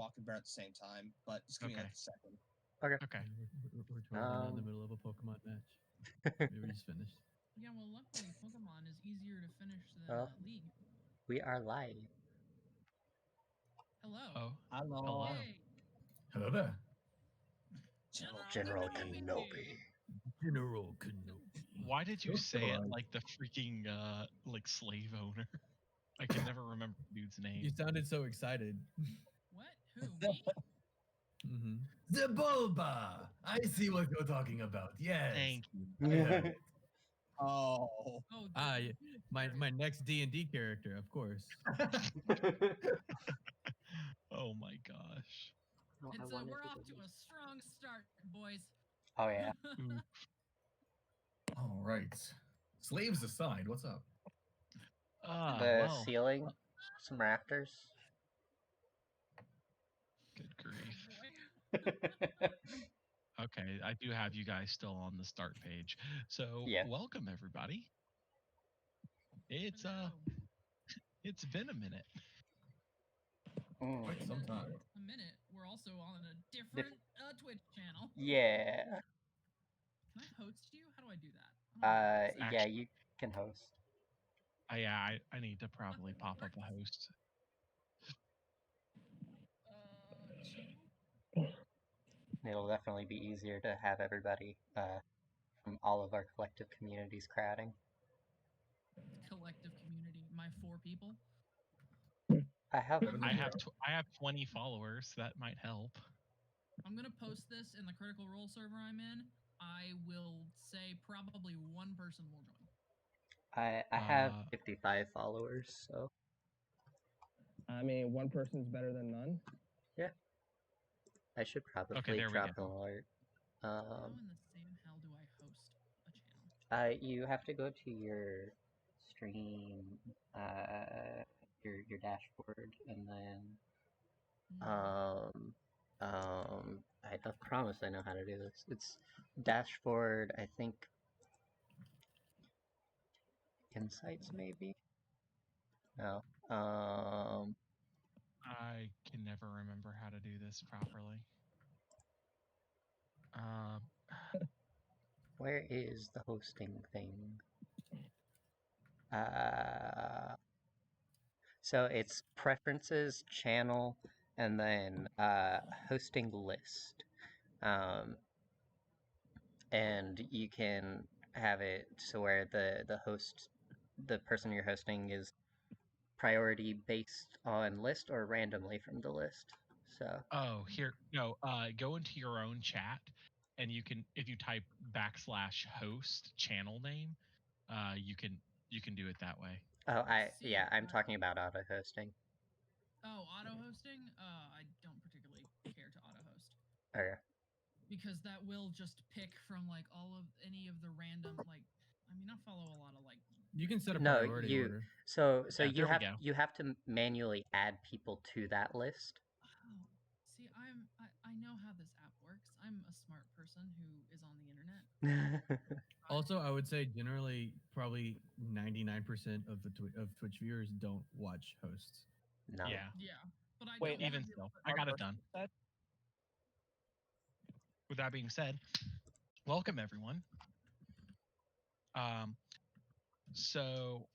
walking bear at the same time, but just give me like a second. Okay. We're totally not in the middle of a Pokemon match. Maybe we just finished. Yeah, well, luckily Pokemon is easier to finish than League. We are live. Hello. Oh, hello. Hey. Hello there. General Kenobi. General Kenobi. Why did you say it like the freaking like slave owner? I can never remember the dude's name. You sounded so excited. What? Who? Me? Mm-hmm. The Bulba! I see what you're talking about. Yes. Thank you. I heard it. Oh. My next D&D character, of course. Oh my gosh. We're off to a strong start, boys. Oh yeah. All right. Slaves aside, what's up? Ceiling, some rafters. Good grief. Okay, I do have you guys still on the start page. So welcome everybody. It's been a minute. Quite some time. A minute. We're also on a different Twitch channel. Yeah. Can I host you? How do I do that? Yeah, you can host. Yeah, I need to probably pop up a host. It'll definitely be easier to have everybody from all of our collective communities crowding. Collective community, my 4 people. I have 20 followers. That might help. I'm gonna post this in the Critical Role server I'm in. I will say probably 1 person will join. I have 55 followers, so. I mean, 1 person's better than none. Yeah. I should probably drop an alert. How in the same hell do I host a channel? You have to go to your stream, your dashboard, and then I promise I know how to do this. It's dashboard, I think. Insights, maybe? No. I can never remember how to do this properly. Where is the hosting thing? So it's preferences, channel, and then hosting list. And you can have it so where the person you're hosting is priority based on list or randomly from the list. So go into your own chat, and you can, if you type /host channel name, you can do it that way. Oh, I'm talking about auto hosting. Oh, auto hosting? I don't particularly care to auto host. Okay. Because that will just pick from like any of the random I follow a lot of like. You can set a priority order. So you have to manually add people to that list. Oh, see, I know how this app works. I'm a smart person who is on the internet. Also, I would say generally probably 99% of Twitch viewers don't watch hosts. No. Yeah. Yeah, but even still, I got it done. With that being said, welcome everyone. So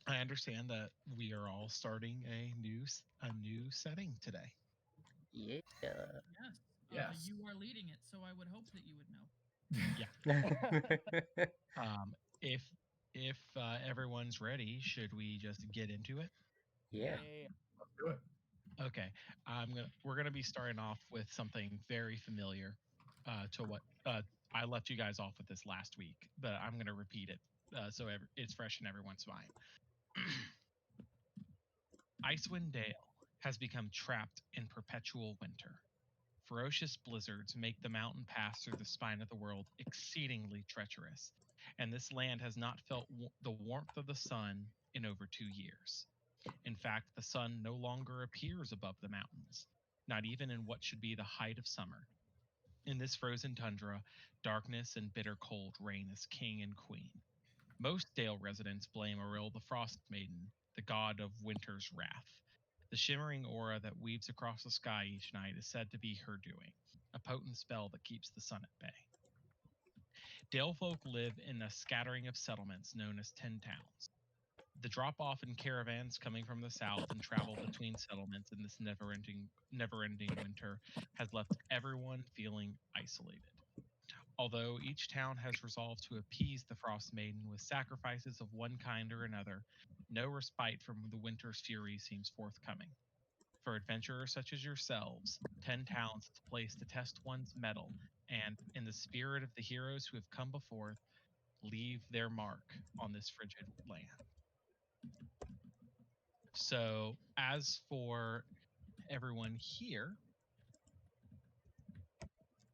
I understand that we are all starting a new setting today. Yeah. Yes. You are leading it, so I would hope that you would know. If everyone's ready, should we just get into it? Yeah. Let's do it. Okay. We're gonna be starting off with something very familiar to what I left you guys off with this last week, but I'm gonna repeat it so it's fresh in everyone's mind. Icewind Dale has become trapped in perpetual winter. Ferocious blizzards make the mountain pass through the spine of the world exceedingly treacherous, and this land has not felt the warmth of the sun in over 2 years. In fact, the sun no longer appears above the mountains, not even in what should be the height of summer. In this frozen tundra, darkness and bitter cold reign as king and queen. Most Dale residents blame Auril the Frost Maiden, the god of winter's wrath. The shimmering aura that weaves across the sky each night is said to be her doing, a potent spell that keeps the sun at bay. Dale folk live in a scattering of settlements known as 10 towns. The drop-off in caravans coming from the south and travel between settlements in this never-ending winter has left everyone feeling isolated. Although each town has resolved to appease the Frost Maiden with sacrifices of one kind or another, no respite from the winter's fury seems forthcoming. For adventurers such as yourselves, 10 towns is a place to test one's mettle and, in the spirit of the heroes who have come before, leave their mark on this frigid land. So, as for everyone here,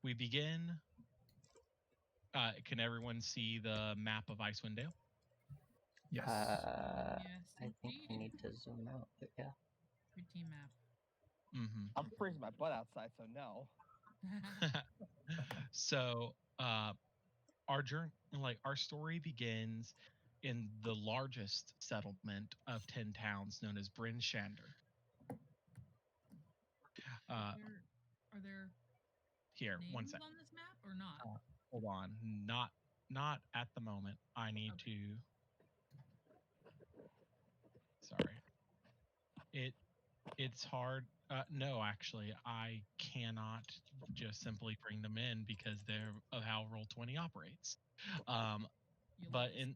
we begin. Can everyone see the map of Icewind Dale? Yes. Yes, I think we indeed. need to zoom out, but yeah. Pretty map. Mm-hmm. I'm freezing my butt outside, so no. So, our story begins in the largest settlement of 10 towns, known as Bryn Shander. Are there Here, names one second. on this map or not? Hold on, not at the moment. I need to. Sorry, it's hard. No, actually, I cannot just simply bring them in because they're of how Roll20 operates. You But like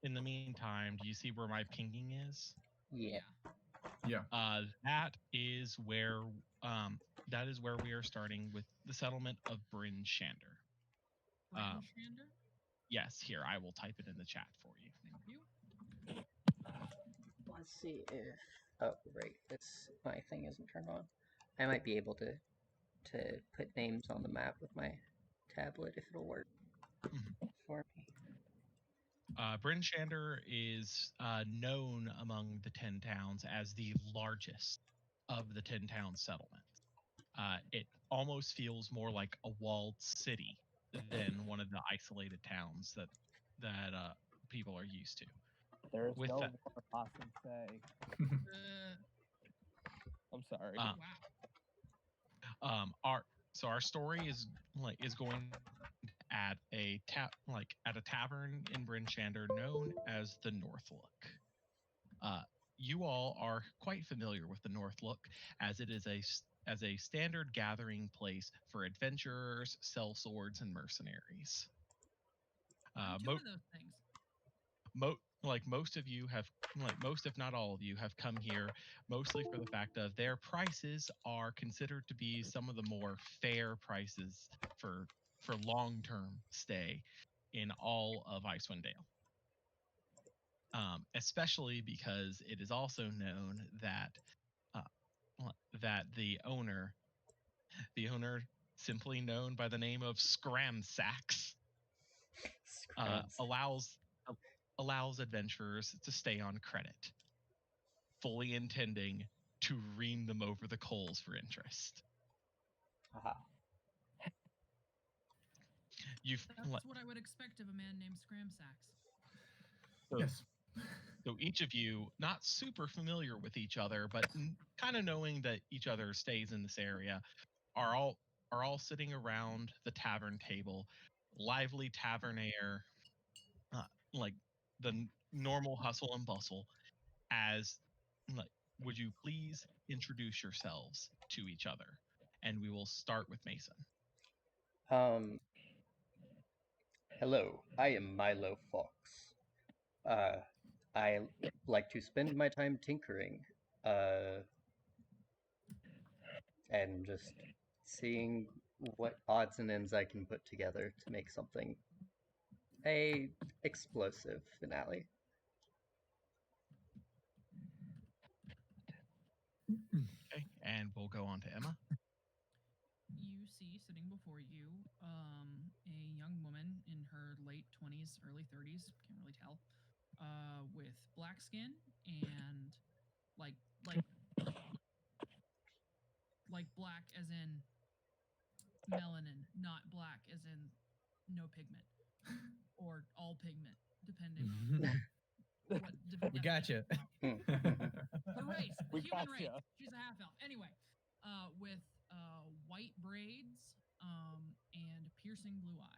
in the meantime, do you see where my pinging is? Yeah. Yeah. That is where we are starting with the settlement of Bryn Shander. Shander? Yes, here I will type it in the chat for you. Thank you. Let's see if. Oh, right. My thing isn't turned on. I might be able to put names on the map with my tablet if it'll work for me. Bryn Shander is known among the 10 towns as the largest of the 10 town settlements. It almost feels more like a walled city than one of the isolated towns that people are used to. There's With no that- more awesome say. I'm sorry. Our story is going at a tavern in Bryn Shander known as the North Look. You all are quite familiar with the North Look, as it is a standard gathering place for adventurers, sellswords, and mercenaries. Two of those things. Most if not all of you have come here mostly for the fact of their prices are considered to be some of the more fair prices for long-term stay in all of Icewind Dale. Especially because it is also known that the owner, simply known by the name of Scramsax, allows adventurers to stay on credit, fully intending to ream them over the coals for interest. That's what I would expect of a man named Scramsax. Yes. So each of you, not super familiar with each other, but kind of knowing that each other stays in this area, are all sitting around the tavern table, lively tavern air, like the normal hustle and bustle. Would you please introduce yourselves to each other? And we will start with Mason. Hello, I am Milo Fox. I like to spend my time tinkering, and just seeing what odds and ends I can put together to make something a explosive finale. Okay, and we'll go on to Emma. You see sitting before you a young woman in her late 20s, early 30s, can't really tell, with black skin and like black as in melanin, not black as in no pigment or all pigment, depending on What, We got you. the race, the We human race. gotcha. She's a half elf. Anyway, with white braids, and piercing blue eyes.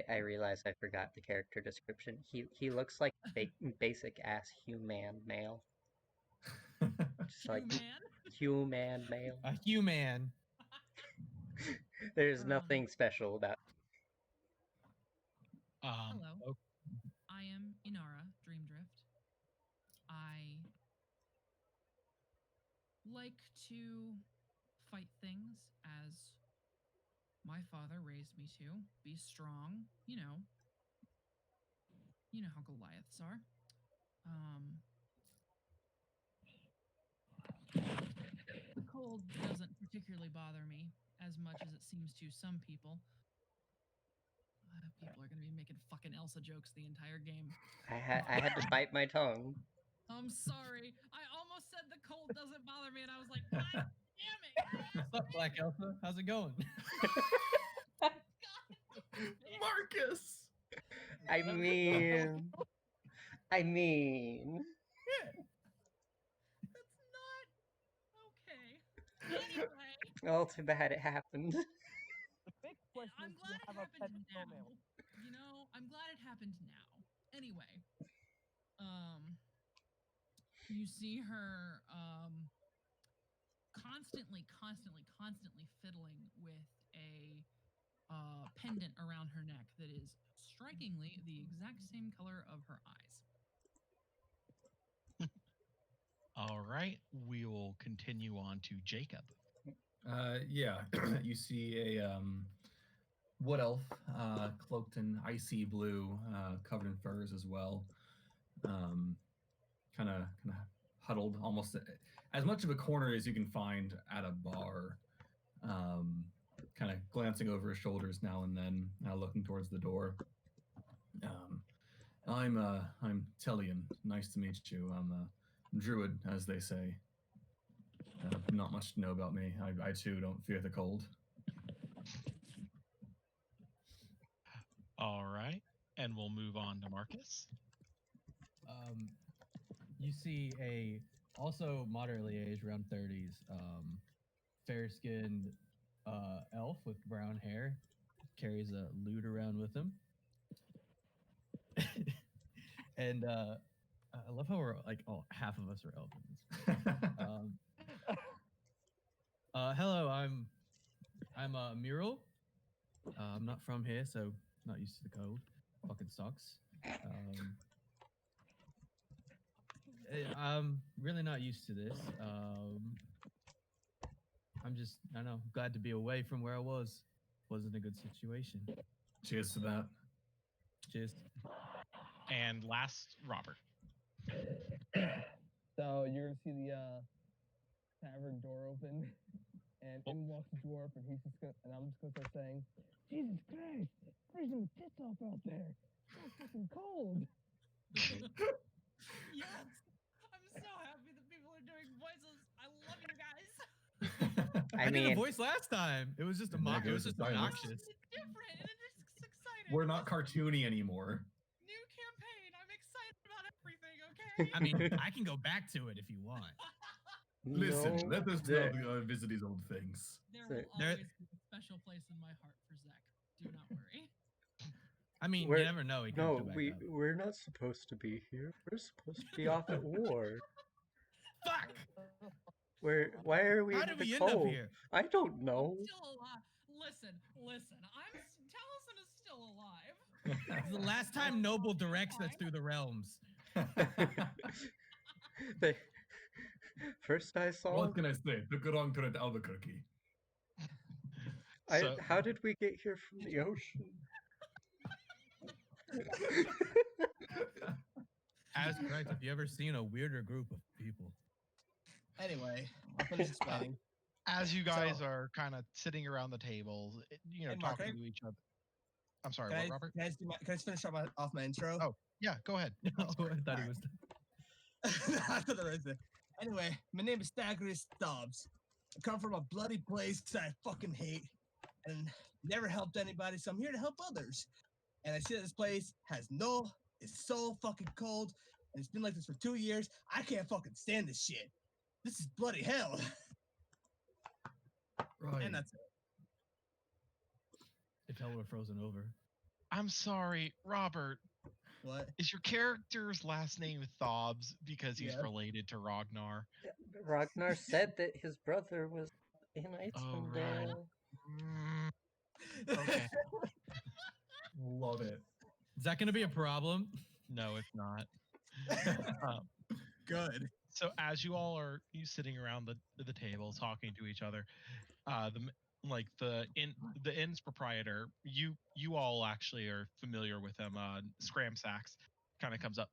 I realized I forgot the character description. He looks like basic ass human male. Just like Human. human male. A human. There's nothing special about. Hello. Oh. I am Inara Dreamdrift. I like to fight things as my father raised me to. Be strong, you know how Goliaths are. The cold doesn't particularly bother me as much as it seems to some people. People are going to be making fucking Elsa jokes the entire game. I had to bite my tongue. I'm sorry. I almost said the cold doesn't bother me, and I was like, God damn it. What's up, Black Elsa? How's it going? Marcus! I mean, That's not okay. Anyway, well, too bad it happened. The big question I'm is, do glad you it have a pet happened now. snowman? I'm glad it happened now. Anyway, you see her constantly fiddling with a pendant around her neck that is strikingly the exact same color of her eyes. All right, we will continue on to Jacob. Yeah, you see a wood elf, cloaked in icy blue, covered in furs as well. Kind of huddled, almost as much of a corner as you can find at a bar. Kind of glancing over his shoulders now and then, looking towards the door. I'm Tellian. Nice to meet you. I'm a druid, as they say. Not much to know about me. I too don't fear the cold. All right, and we'll move on to Marcus. You see a also moderately aged, around 30s, fair-skinned elf with brown hair, carries a lute around with him. And I love how we're like half of us are elfins. Hello, I'm Mural. I'm not from here, so not used to the cold. Fucking sucks. I'm really not used to this. I'm just, I don't know, glad to be away from where I was. Wasn't a good situation. Cheers to that. Cheers. And last, Robert. So you're gonna see the tavern door open, and in walks the dwarf, and he's just gonna, and I'm just gonna start saying, "Jesus Christ, freezing the tits off out there. It's so fucking cold." Yes! I'm so happy that people are doing voices. I love you guys. I did a mean, voice last time. It was just a And there mock. It was goes just the silence. obnoxious. It's different, and it's just exciting. We're not cartoony anymore. New campaign. I'm excited about everything, okay? I mean, I can go back to it if you want. Listen, no, let us there- visit these old things. There So- will There- always be a special place in my heart for Zek. Do not worry. I mean, We're- you never know. He could No, go back up. we're not supposed to be here. We're supposed to be off at war. Fuck! Why are we How in did the we end cold? up here? I don't know. I'm still alive. Listen. Taliesin is still alive. This is the last time Noble directs us through the realms. First I saw. What can I say? Took a wrong turn at Albuquerque. So- How did we get here from the ocean? As Christ, have you ever seen a weirder group of people? Anyway, I'll finish explaining. As you guys So- are kind of sitting around the table, Hey, Mark, talking to each other. I'm sorry, Can what, I, Robert? can I just finish off my intro? Oh. Yeah, go ahead. Oh, I thought he was. I thought that was it. Anyway, my name is Staggerous Stubbs. I come from a bloody place that I fucking hate and never helped anybody, so I'm here to help others. And I see that this place has no is so fucking cold, and it's been like this for 2 years. I can't fucking stand this shit. This is bloody hell. Right. And that's it. If hell were frozen over. I'm sorry, Robert. What? Is your character's last name Thobs because he's Yes. related to Ragnar? Ragnar said that his brother was in Icewind right. Dale. Okay. Love it. Is that going to be a problem? No, it's not. Um, Good. so as you all are sitting around the table talking to each other, the inn's proprietor, you all actually are familiar with him. Scramsax kind of comes up.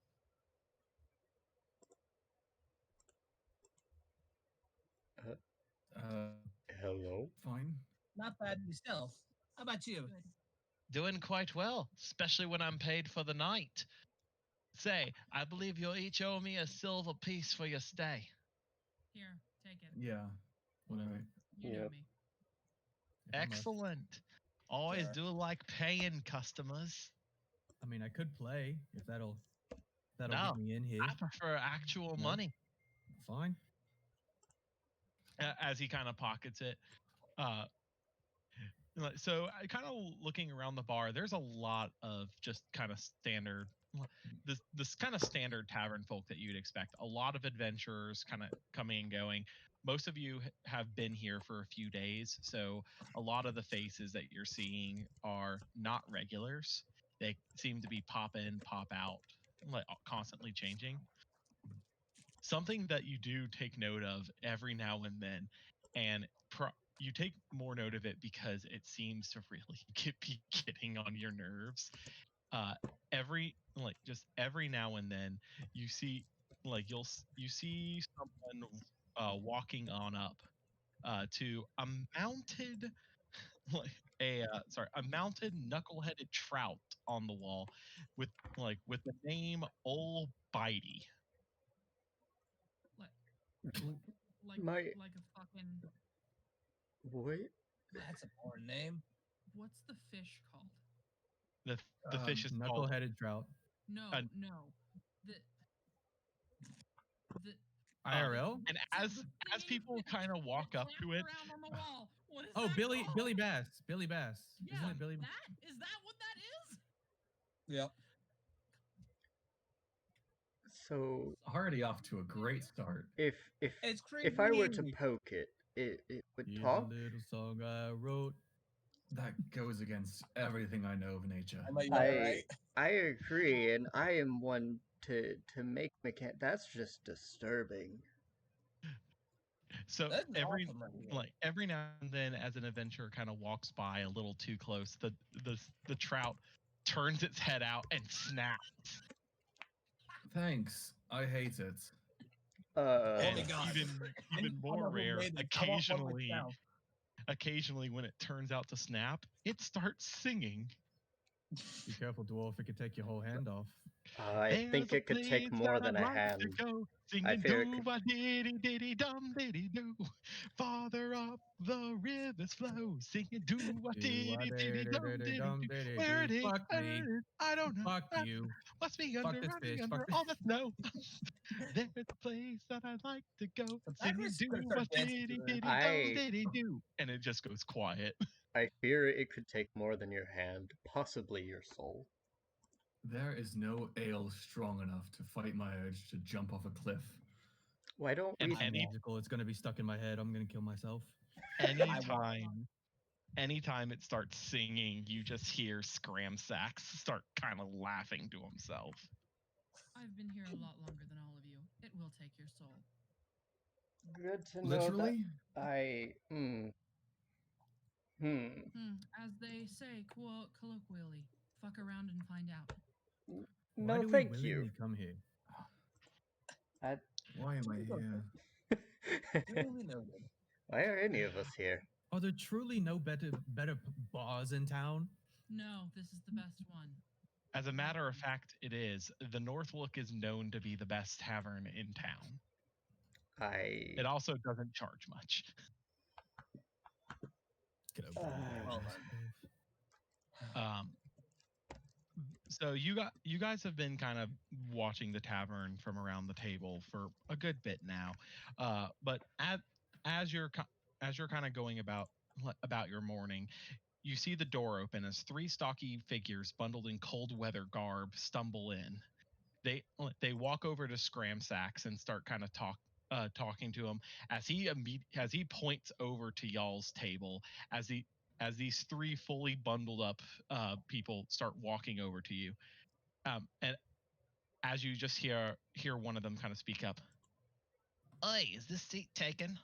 Hello. Fine. Not bad yourself. How about you? Good. Doing quite well, especially when I'm paid for the night. Say, I believe you'll each owe me a silver piece for your stay. Here, take it. Yeah. Whatever. You know Yep. me. If I'm a- Excellent. Always Sure. do like paying customers. I mean, I could play if that'll No, get me in here. I prefer actual No. money. Fine. As he kind of pockets it. So I kind of looking around the bar, there's a lot of just kind of standard, this kind of standard tavern folk that you'd expect. A lot of adventurers kind of coming and going. Most of you have been here for a few days, so a lot of the faces that you're seeing are not regulars. They seem to be pop in, pop out, like constantly changing. Something that you do take note of every now and then, and you take more note of it because it seems to really be getting on your nerves. Every now and then you see you see someone walking on up to a mounted a mounted knuckle-headed trout on the wall with the name Ol Bitey. Like My- like a fucking. What? That's a boring name. What's the fish called? The fish is called Knuckle-headed trout. No, Uh, no. The IRL? and as people kind of walk up to it, around on the wall. What is Oh, that Billy called? Bass. Billy Bass. Yeah, Isn't it Billy? is that what that is? Yep. So Already off to a great start. if It's if I were to creepy. poke it, it would Here's talk. a little song I wrote. That goes against everything I know of nature. Am I right? I agree, and I am one to make That's just disturbing. so That's every awesome right here. every now and then, as an adventurer kind of walks by a little too close, the trout turns its head out and snaps. Thanks. I hate it. Oh And my God. even I know more who rare, made this. I want one occasionally when it turns out to snap, it starts singing. Be careful, dwarf. It could take your whole hand off. I think it could take more than a hand. I fear it could... Diddy dum diddy do, farther up the river's flow, singing do what diddy diddy dum diddy do. Where it is, Fuck me. I don't know. Fuck you. Must be Fuck under, this running bitch. under Fuck all the snow. There's a place that I'd like to go, singing do what diddy diddy dum diddy do, and it just goes quiet. I fear it could take more than your hand, possibly your soul. There is no ale strong enough to fight my urge to jump off a cliff. Why don't And we? I'm magical. It's gonna be stuck in my head. I'm gonna kill myself. Anytime it starts singing, you just hear Scramsax start kind of laughing to himself. I've been here a lot longer than all of you. It will take your soul. Good to know Literally? that I. As they say, colloquially, fuck around and find out. Why No, do thank we you. willingly come here? Why am I here? Really noted. Why are any of us here? Are there truly no better bars in town? No, this is the best one. As a matter of fact, it is. The Northlook is known to be the best tavern in town. It also doesn't charge much. Get over it. Well, So you guys have been kind of watching the tavern from around the table for a good bit now, but as you're kind of going about your morning, you see the door open as three stocky figures bundled in cold weather garb stumble in. They walk over to Scramsax and start kind of talking to him as he points over to y'all's table as these three fully bundled up people start walking over to you, and as you just hear one of them kind of speak up. Oi, is this seat taken?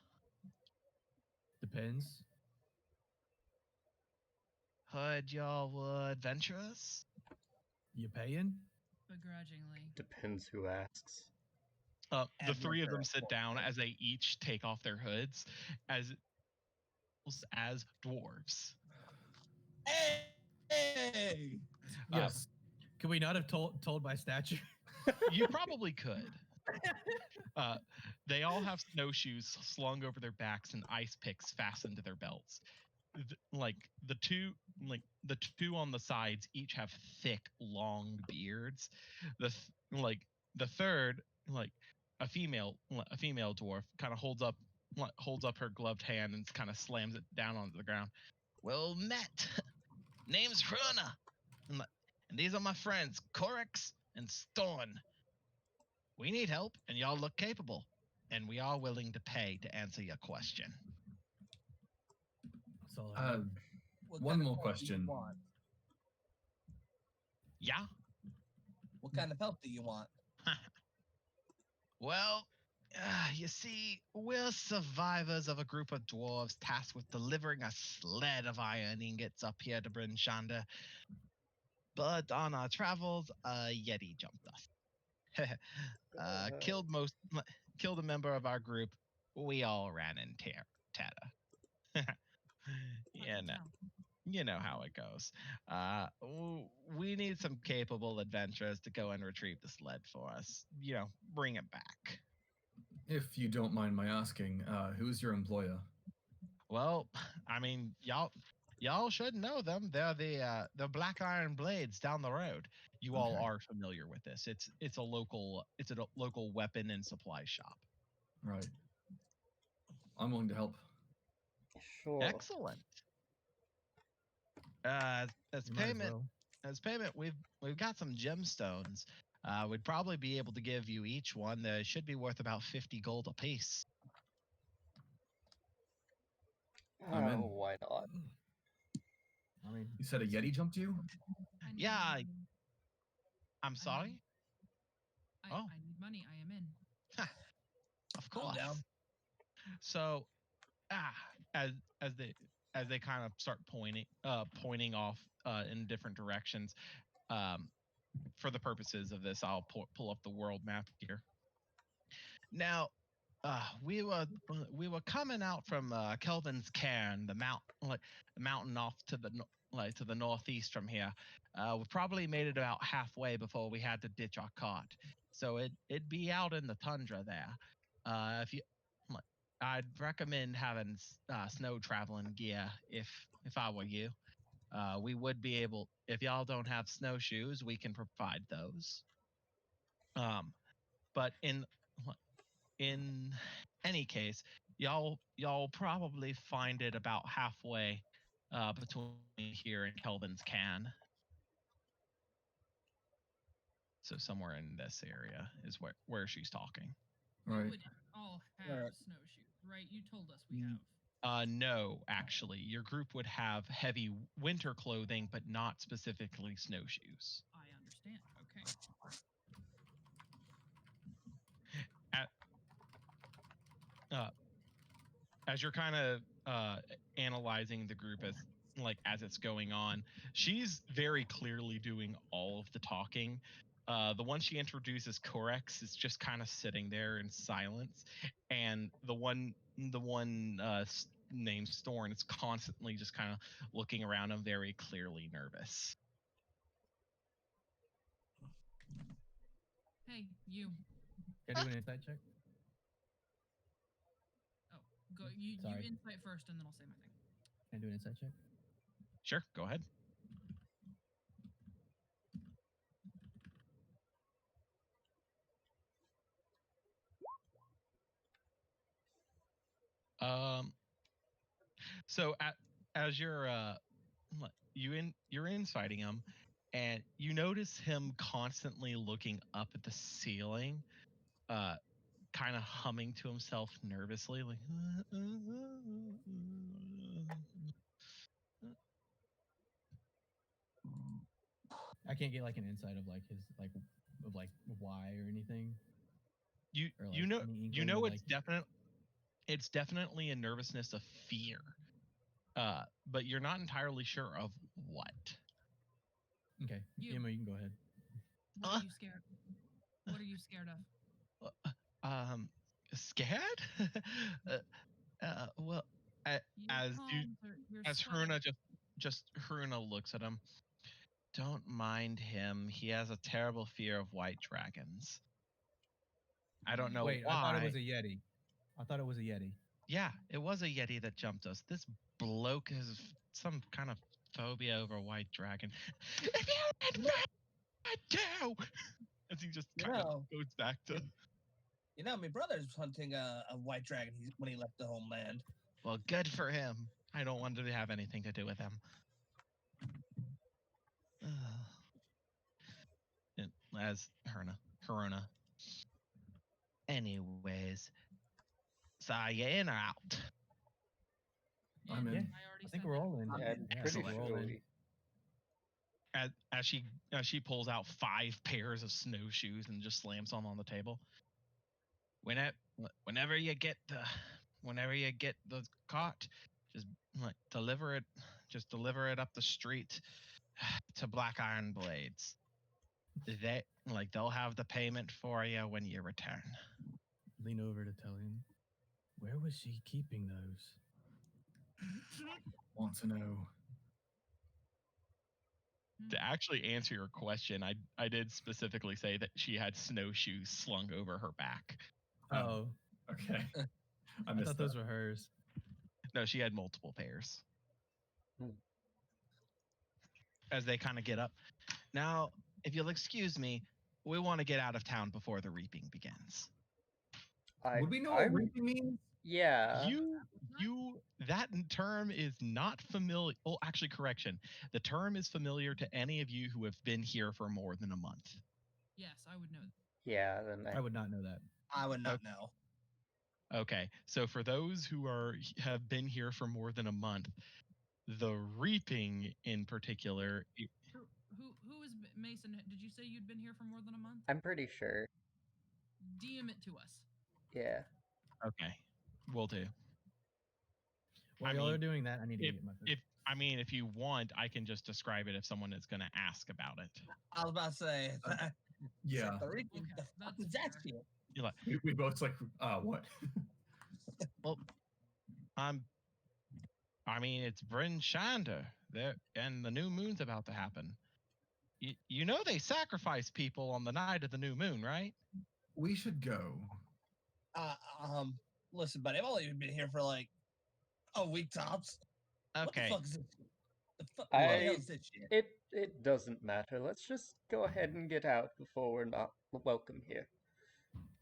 Depends. Heard y'all were adventurous? You paying? Begrudgingly. Depends who asks. The three of them Adventurous, sit down as they each take off their hoods as dwarves. Hey! Yes. Can we not have told by stature? You probably could. They all have snowshoes slung over their backs and ice picks fastened to their belts. The two on the sides each have thick, long beards. The third, a female dwarf, kind of holds up her gloved hand and kind of slams it down onto the ground. Well met. Name's Hruna, and these are my friends Corex and Storn. We need help, and y'all look capable, and we are willing to pay to answer your question. That's all I know. What One kind of more help do you question. want? Yeah? What kind of help do you want? Well, you see, we're survivors of a group of dwarves tasked with delivering a sled of iron ingots up here to Bryn Shanda. But on our travels, a Yeti jumped us. Killed a member of our group. We all ran in tatter. Yeah, no. You know how it goes. We need some capable adventurers to go and retrieve the sled for us. Bring it back. If you don't mind my asking, who's your employer? Well, I mean, y'all should know them. They're the Black Iron Blades down the road. You all Okay. are familiar with this. It's a local weapon and supply shop. Right. I'm willing to help. Sure. Excellent. As You might as payment, well. we've got some gemstones. We'd probably be able to give you each one. They should be worth about 50 gold apiece. I'm in. Why not? I mean, You said a Yeti jumped you? I need Yeah, money. I'm sorry. I Oh. need money. I am in. Of I'm course. down. So, as they kind of start pointing off in different directions, for the purposes of this, I'll pull up the world map here. Now, we were coming out from Kelvin's Cairn, the mountain off to the northeast from here. We probably made it about halfway before we had to ditch our cart. So it'd be out in the tundra there. I'd recommend having snow traveling gear if I were you. We would be able, if y'all don't have snowshoes, we can provide those. But in any case, y'all probably find it about halfway between here and Kelvin's Can. So somewhere in this area is where she's talking. We Right. would all have Alright. snowshoes, right? You told us we have. No, actually, your group would have heavy winter clothing, but not specifically snowshoes. I understand. Okay. As you're kind of analyzing the group as it's going on, she's very clearly doing all of the talking. The one she introduces, Corex, is just kind of sitting there in silence, and the one named Storn is constantly just kind of looking around him, very clearly nervous. Hey, you. Can I do an insight check? Oh, go. You Sorry. insight first, and then I'll say my thing. Can I do an insight check? Sure, go ahead. So as you're you're infighting him, and you notice him constantly looking up at the ceiling, kind of humming to himself nervously, like. I can't get like an insight of like his like why or anything. You Or, like, you know any you inkling know of, it's definitely a nervousness of fear, but you're not entirely sure of what. Okay, You. Yuma, you can go ahead. What are you scared? What are you scared of? Scared? Well, Your as you palms are, you're as sweating. Hruna just Hruna looks at him. Don't mind him. He has a terrible fear of white dragons. I don't know Wait, why. I thought it was a Yeti. I thought it was a Yeti. Yeah, it was a Yeti that jumped us. This bloke has some kind of phobia over white dragon. If you had I do. As he just kind of goes back to. My brother's hunting a white dragon when he left the homeland. Well, good for him. I don't want to have anything to do with him. As Haruna. Anyways, so are you in or out? I'm in. Yeah, I already I think said we're that. all in. Yeah, Yeah, pretty we're all sure in. we. As she pulls out 5 pairs of snowshoes and just slams them on the table. Whenever you get the cart, just deliver it up the street to Black Iron Blades. They'll have the payment for you when you return. Lean over to tell him. Where was she keeping those? Want to know. To actually answer your question, I did specifically say that she had snowshoes slung over her back. Oh, Okay. I I missed thought those were hers. No, she had multiple pairs. Hmm. As they kind of get up. Now, if you'll excuse me, we want to get out of town before the reaping begins. Would we know what reaping means? Yeah. That term is not familiar. Oh, actually, correction. The term is familiar to any of you who have been here for more than a month. Yes, I would know. Yeah, then I would not know that. I would not know. Okay, so for those who have been here for more than a month, the reaping in particular. Who is Mason? Did you say you'd been here for more than a month? I'm pretty sure. DM it to us. Yeah. Okay, will do. While y'all are doing that, I need to get my food. If you want, I can just describe it if someone is going to ask about it. I was about to say. Yeah. The reaping. Okay, The fuck that's is that fair. shit? You're like, We both like, what? well, it's Bryn Shander there, and the new moon's about to happen. You know they sacrifice people on the night of the new moon, right? We should go. Listen, buddy, I've only been here for like a week tops. Okay. What the fuck is this? What the hell is this shit? It doesn't matter. Let's just go ahead and get out before we're not welcome here.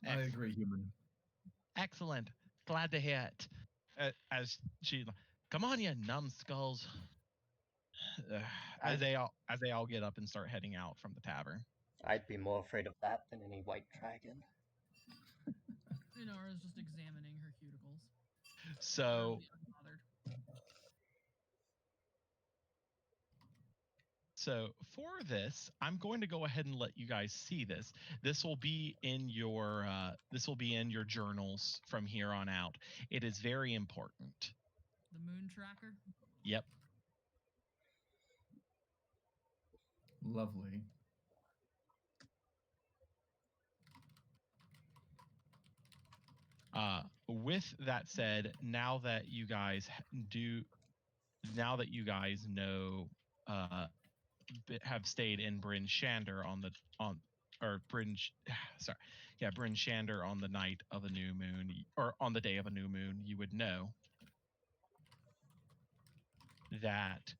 I agree, human. Excellent. Glad to hear it. As she, come on, you numbskulls. As they all get up and start heading out from the tavern. I'd be more afraid of that than any white dragon. Inara's just examining her cuticles. So, Unbothered. for this, I'm going to go ahead and let you guys see this. This will be in your journals from here on out. It is very important. The moon tracker. Yep. Lovely. With that said, now that you guys know, have stayed in Bryn Shander Bryn Shander on the night of a new moon, or on the day of a new moon, you would know that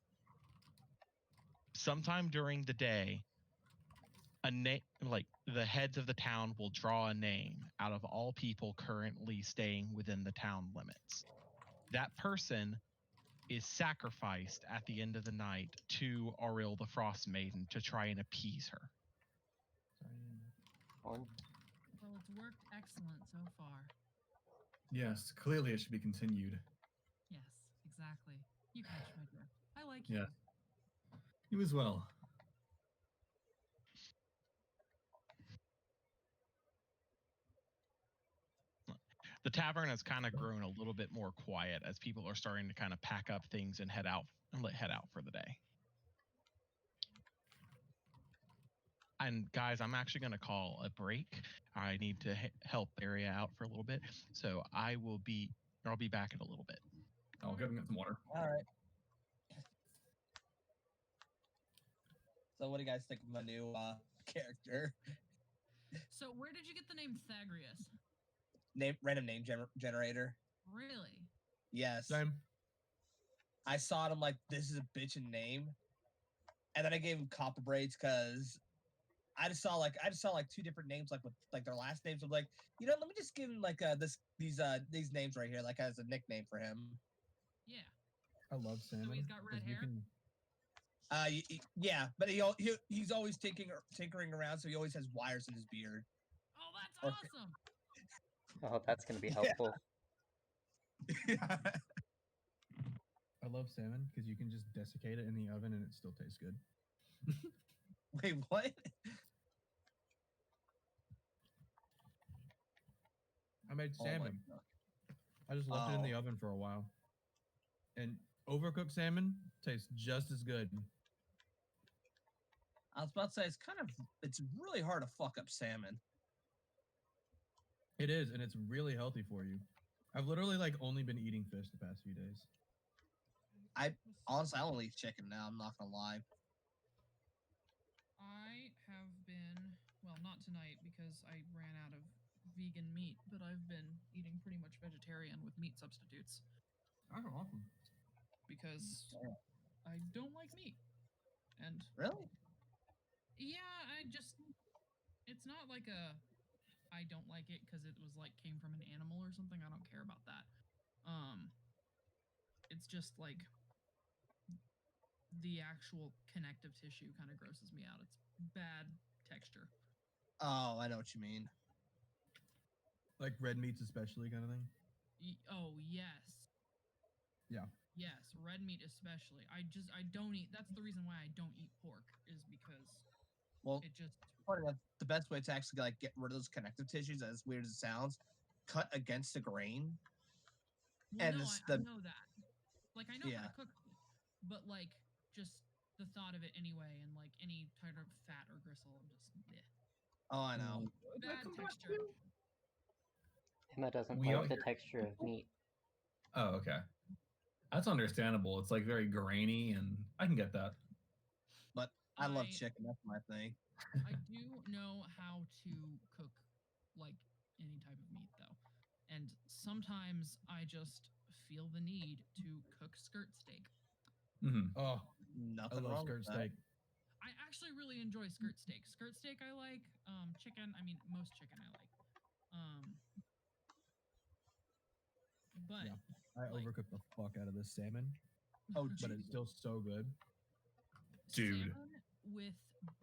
sometime during the day, the heads of the town will draw a name out of all people currently staying within the town limits. That person is sacrificed at the end of the night to Auril the Frost Maiden to try and appease her. One. Well, it's worked excellent so far. Yes, clearly it should be continued. Yes, exactly. You catch my drift. I like Yeah. you. You as well. The tavern has kind of grown a little bit more quiet as people are starting to kind of pack up things and head out for the day. And guys, I'm actually going to call a break. I need to help the area out for a little bit, so I'll be back in a little bit. I'll go and get some water. All right. So, what do you guys think of my new character? So, where did you get the name Thagrius? Random name generator. Really? Yes. Same. I saw it. I'm like, this is a bitchin' name, and then I gave him copper braids because I just saw like two different names with like their last names. I'm like, let me just give him like these names right here, like as a nickname for him. Yeah. I love salmon. So he's got red 'cause you hair? can- Yeah, but he's always tinkering around, so he always has wires in his beard. Oh, that's awesome. Oh, that's going to be helpful. I love salmon because you can just desiccate it in the oven and it still tastes good. Wait, what? I made Oh my salmon. God. I just left it in the oven for a while. And overcooked salmon tastes just as good. I was about to say it's really hard to fuck up salmon. It is, and it's really healthy for you. I've literally only been eating fish the past few days. Honestly, I only eat chicken now. I'm not gonna lie. I have been, well, not tonight because I ran out of vegan meat, but I've been eating pretty much vegetarian with meat substitutes Oh, awesome. because I don't like meat. And Really? yeah, it's not like I don't like it because it was came from an animal or something. I don't care about that. It's just like the actual connective tissue kind of grosses me out. It's bad texture. Oh, I know what you mean. Like red meats especially kind of thing. Oh, yes. Yeah. Yes, red meat especially. I don't eat. That's the reason why I don't eat pork is because it just funny enough, the best way to actually get rid of those connective tissues, as weird as it sounds, cut against the grain. Well, And no, it's I know that. I know Yeah. how to cook meat, but just the thought of it anyway, and any type of fat or gristle, I'm just bleh. Oh, I know. Bad texture. Emma doesn't We like are- the texture of meat. Oh, okay. That's understandable. It's very grainy, and I can get that. But I love chicken. That's my thing. I do know how to cook any type of meat though, and sometimes I just feel the need to cook skirt steak. Mm-hmm. Oh, Nothing I love wrong skirt with that. steak. I actually really enjoy skirt steak. Skirt steak I like. Chicken. I mean, most chicken I like. But Yeah. I overcook the fuck out of this salmon, Oh, but geez. it's still so good. Dude. salmon with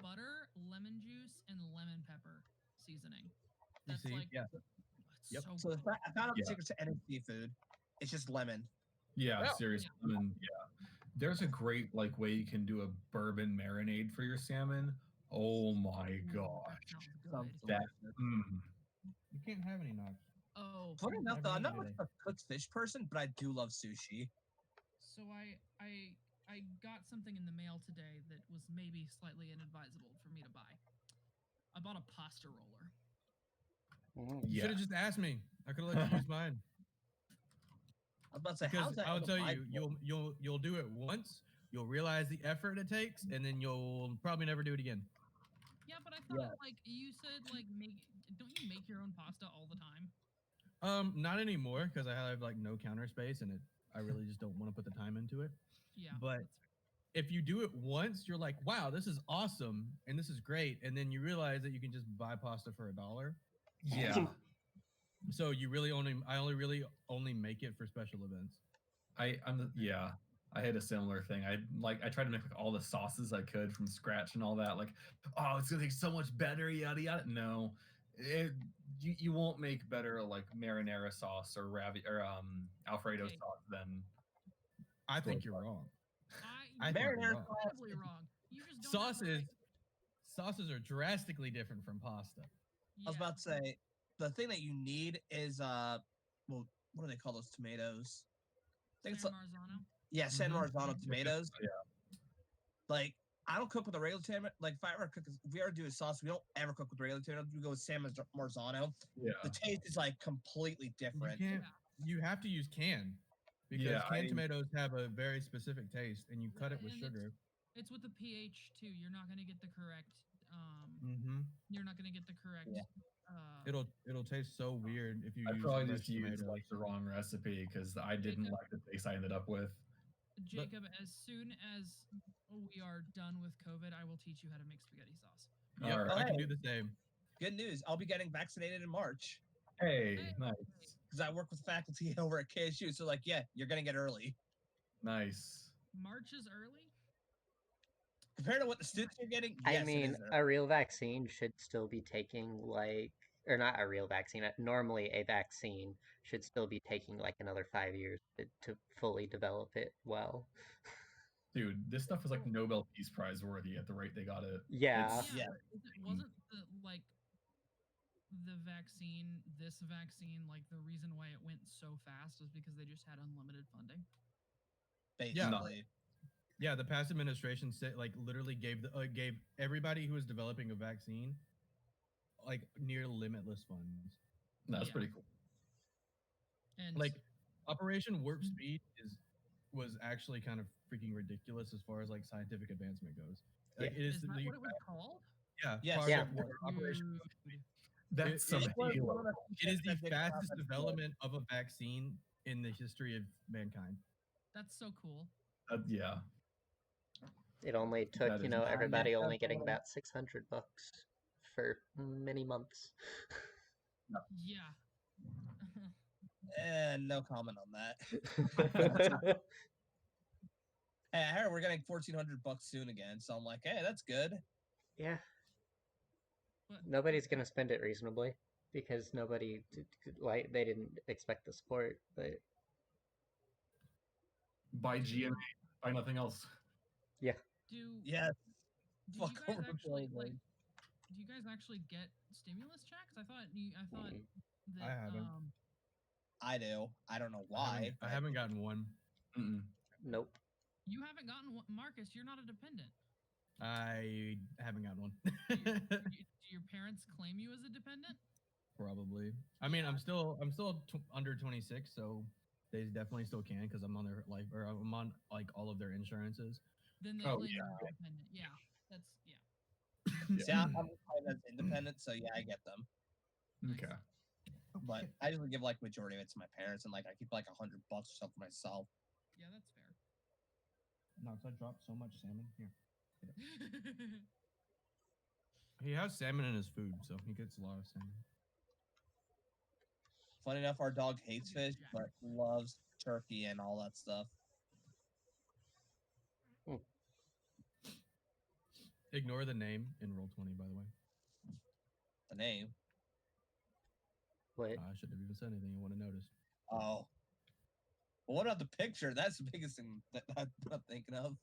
butter, lemon juice, and lemon pepper seasoning. You That's see? Yeah. it's Yep. so So good. I found out the Yeah. secret to any seafood. It's just lemon. Yeah, Yeah. seriously. Yeah. Lemon, yeah. There's a great way you can do a bourbon marinade for your salmon. Oh my Ooh, gosh. that sounds Sounds good. That- delicious. Mm. You can't have any knocks. Oh, Funny enough, though, I'm not Never much eat of a cooked fish person, but I do love sushi. so I got something in the mail today that was maybe slightly inadvisable for me to buy. I bought a pasta roller. Mm. You Yeah. should have just asked me. I could have let you use mine. I was about to say, Because how's that? I will tell you, inadvisable? you'll do it once, you'll realize the effort it takes, and then you'll probably never do it again. Yeah, but I thought you said don't you make your own pasta all the time? Not anymore because I have no counter space, and I really just don't want to put the time into it. Yeah. But if you do it once, you're like, wow, this is awesome and this is great, and then you realize that you can just buy pasta for $1. Yeah. So I only really only make it for special events. Yeah. I had a similar thing. I tried to make like all the sauces I could from scratch and all that. Like, oh, it's gonna taste so much better, yada yada. No, you won't make better like marinara sauce or Alfredo Okay. sauce than I think you're wrong. I think you're Marinara wrong. Incredibly wrong. You just don't have the right- Sauces are drastically different from pasta. I was Yeah. about to say the thing that you need is well, what do they call those tomatoes? I think San it's Marzano. yeah, San Mhm. Marzano tomatoes. Yeah. Like I don't cook with a regular tomato. Like if we ever do a sauce, we don't ever cook with regular tomatoes. We go with San Marzano. Yeah. The taste is like completely different. You can't. You have to use canned because Yeah, canned tomatoes have a very specific taste, and you cut it with And sugar. It's with the pH too. You're not gonna get the correct. Mm-hmm. You're not gonna get the correct. Yeah. It'll taste so weird if you I use probably fresh just used tomatoes. like the wrong recipe because I didn't like the taste I ended up with. Jacob, as soon as we are done with COVID, I will teach you how to make spaghetti sauce. Yep, Alright. I can Hey. do the same. Good news. I'll be getting vaccinated in March Hey, Hey. nice, because I work with faculty over at KSU. So like, yeah, you're gonna get early nice. March is early. compared to what the students are getting. I Yes, it mean, is early. a real vaccine should still be taking like, or not a real vaccine. Normally, a vaccine should still be taking like another 5 years to fully develop it well. Dude, this stuff is like Nobel Peace Prize worthy at the rate they got it. Yeah. It's- Yeah. But wasn't the like the vaccine, this vaccine, like the reason why it went so fast is because they just had unlimited funding. Basically. Yeah, the past administration said like literally gave everybody who was developing a vaccine like near limitless funds. That's Yeah. pretty cool. And Like Operation Warp Speed was actually kind of freaking ridiculous as far as like scientific advancement goes. Like, Yeah. it is that what it was called? yeah, Yes. Project Yeah. Warp- Operation Dude, Warp Speed. That's It- some it was halo. one of the It is the things that did fastest happen. development of a vaccine in the history of mankind. that's so cool. Yeah. It only took, That is you know, nice. everybody Yeah, only getting definitely. about $600 for many months. Yeah. And no comment on that. Hey, I heard we're getting $1,400 soon again, so I'm like, hey, that's good. Yeah. But Nobody's gonna spend it reasonably because nobody like they didn't expect the support, but Buy GMA, buy nothing else. do Yes. do fuck you guys over the actually billboard. like? Do you guys actually get stimulus checks? I thought Mm-mm. that I haven't. I do. I don't know I why. haven't- I haven't gotten one. Mm-mm. nope. you haven't gotten one, Marcus. You're not a dependent. I haven't gotten one. Do your parents claim you as a dependent? Probably. I mean, Yeah. I'm still under 26, so they definitely still can because I'm on their life or I'm on like all of their insurances. Then they Oh, claim yeah. you're a dependent. Yeah, that's yeah. See, I'm claimed as independent, so yeah, I get them. Nice. Okay. But I usually give like majority of it to my parents, and like I keep like $100 or something myself. Yeah, that's fair. Nox, I dropped so much salmon here. He has salmon in his food, so he gets a lot of salmon. Funny enough, our dog hates Good fish, Jack. but loves turkey and all that stuff. Ignore the name in Roll20, by the way. The name. What? I shouldn't have even said anything. You would have noticed. Oh. Well, what about the picture? That's the biggest thing that I'm not thinking of.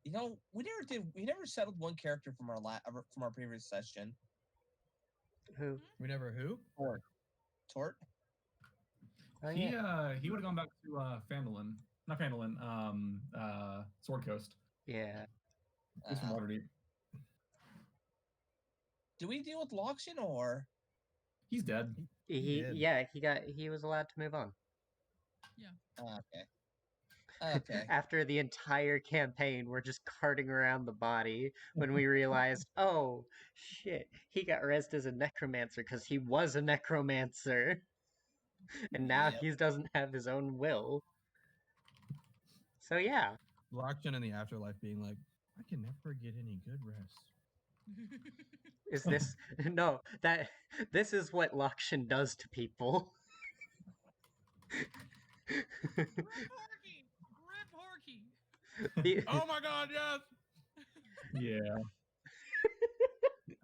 You know, we never settled one character from our previous session. Who? We never who? Tort. Oh, He yeah. he would have gone back to Phandalin. Not Phandalin, Sword Coast. Yeah. He's from Waterdeep. Do we deal with Loxian or? He's dead. did. He was allowed to move on. Okay. Okay. After the entire campaign, we're just carting around the body when we realized, oh shit, he got rezzed as a necromancer because he was a necromancer. And now Yep. he doesn't have his own will. So yeah. Lockton in the afterlife being like, I can never get any good rest. Is this no, this is what Lakshan does to people. Rip Horky! Rip Horky! The- Oh my god, yes! Yeah.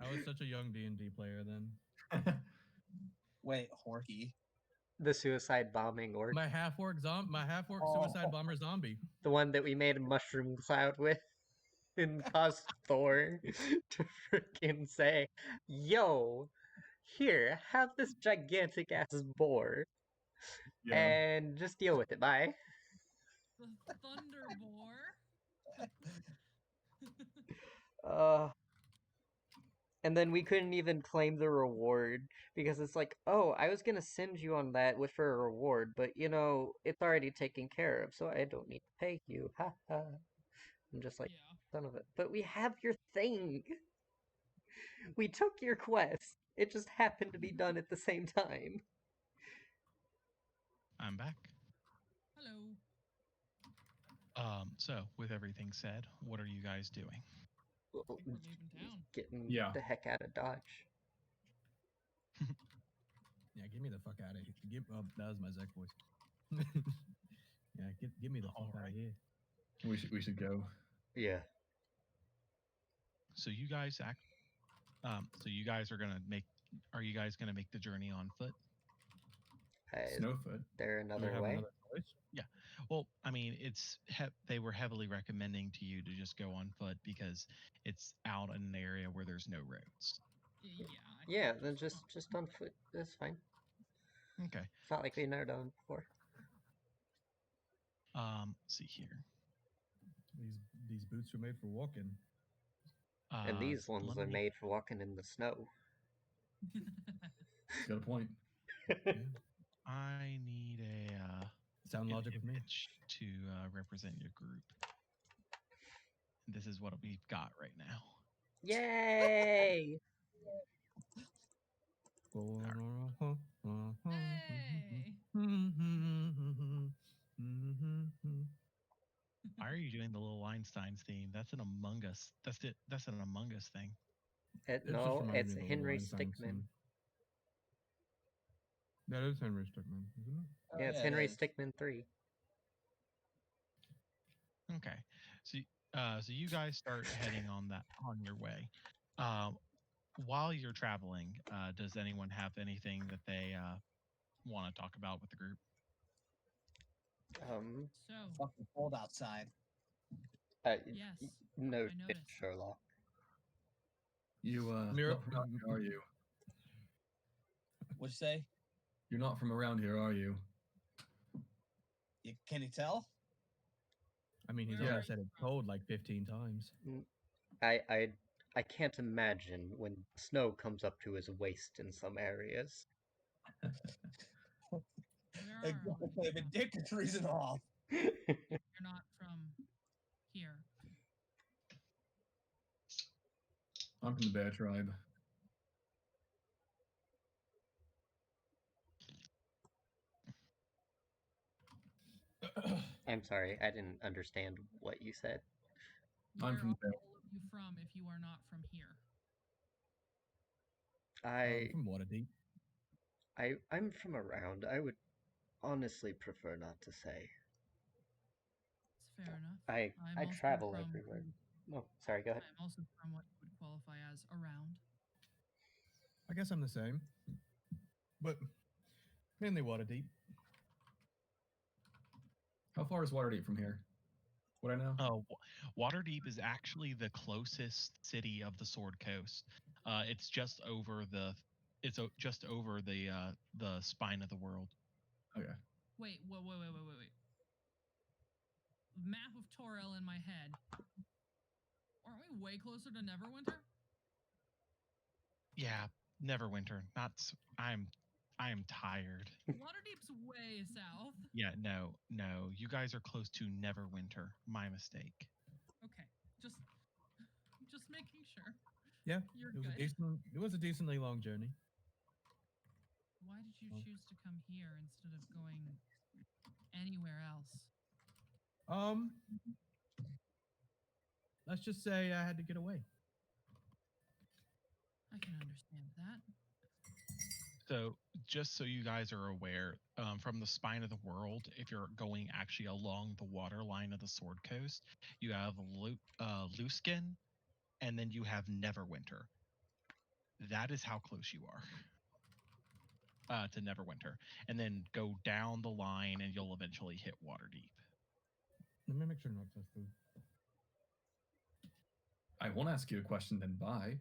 I was such a young D&D player then. Wait, Horky. the suicide bombing orc, My half-orc Oh. suicide bomber zombie. the one that we made a mushroom cloud with, and caused Thor to freaking say, "Yo, here, have this gigantic ass boar, Yeah. and just deal with it. Bye." The Thunder Boar. And then we couldn't even claim the reward because it's like, oh, I was gonna send you on that with for a reward, but you know, it's already taken care of, so I don't need to pay you. Ha ha. I'm just like, Yeah. son of it. But we have your thing. We took your quest. It just happened to be done at the same time. I'm back. Hello. So with everything said, what are you guys doing? I think we're leaving town. Getting Yeah. the heck out of Dodge. Yeah, get me the fuck out of here. That was my Zach voice. Yeah, get me the fuck out of here. We should go. Yeah. So you guys are you guys gonna make the journey on foot? Is Snowfoot. there Do we another have way? another choice? Well, I mean, they were heavily recommending to you to just go on foot because it's out in an area where there's no roads. Yeah. I Yeah, think then just on foot. That's fine. Okay. It's not like we've never done it before. See here. These boots are made for walking. And these ones let are me- made for walking in the snow. Got a point. I need Sound an logic with me. image to represent your group. This is what we've got right now. Yay! Hey! Why are you doing the little Einstein's theme? That's an Among Us. That's an Among Us thing. No, it's Henry Stickmin. That is Henry Stickmin, isn't it? Oh, Yeah, it's it Henry is. Stickmin 3. Okay. So you guys start heading on your way. While you're traveling, does anyone have anything that they want to talk about with the group? So, Fucking cold outside. yes. No I shit, noticed. Sherlock. You Mira- not from around here, are you? What'd you say? You're not from around here, are you? Can you tell? I mean, he's Where already are said you it from? cold like 15 times. I can't imagine when snow comes up to his waist in some areas. Where are Exactly. you The from? dick is reason off. You're not from here. I'm from the Bear Tribe. I'm sorry, I didn't understand what you said. I'm Where from are there. all of you from if you are not from here? From Waterdeep. I'm from around. I would honestly prefer not to say. It's fair enough. I I'm also travel from- everywhere. No, sorry, go ahead. I'm also from what you would qualify as around. I guess I'm the same. But mainly Waterdeep. How far is Waterdeep from here? Would I know? Oh, Waterdeep is actually the closest city of the Sword Coast. It's just over the spine of the world. Okay. Wait. Map of Torel in my head. Aren't we way closer to Neverwinter? Yeah, Neverwinter. I am tired. Waterdeep's way south. Yeah, no. You guys are close to Neverwinter. My mistake. Okay, just making sure. Yeah, You're it was good. it was a decently long journey. Why did you Oh. choose to come here instead of going anywhere else? Let's just say I had to get away. I can understand that. So, just so you guys are aware, from the spine of the world, if you're going actually along the water line of the Sword Coast, you have Luskin, and then you have Neverwinter. That is how close you are to Neverwinter. And then go down the line, and you'll eventually hit Waterdeep. Let me make sure not to food. I won't ask you a question, then bye.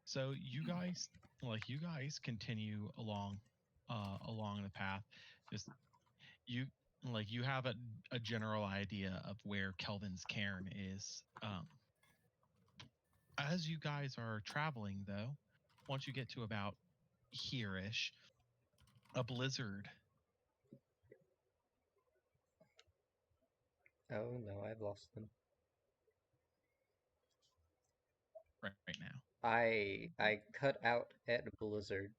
So you guys continue along the path. Just you you have a general idea of where Kelvin's cairn is. As you guys are traveling, though, once you get to about here-ish, a blizzard. Oh no, I've lost them. Right now. I cut out at a blizzard.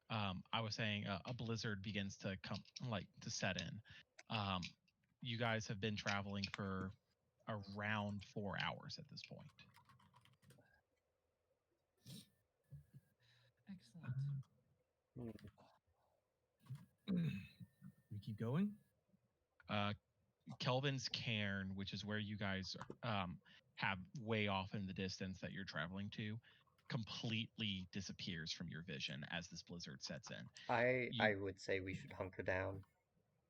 I was saying a blizzard begins to come to set in. You guys have been traveling for around 4 hours at this point. Excellent. We keep going. Kelvin's cairn, which is where you guys have way off in the distance that you're traveling to, completely disappears from your vision as this blizzard sets in. I would say we should hunker down.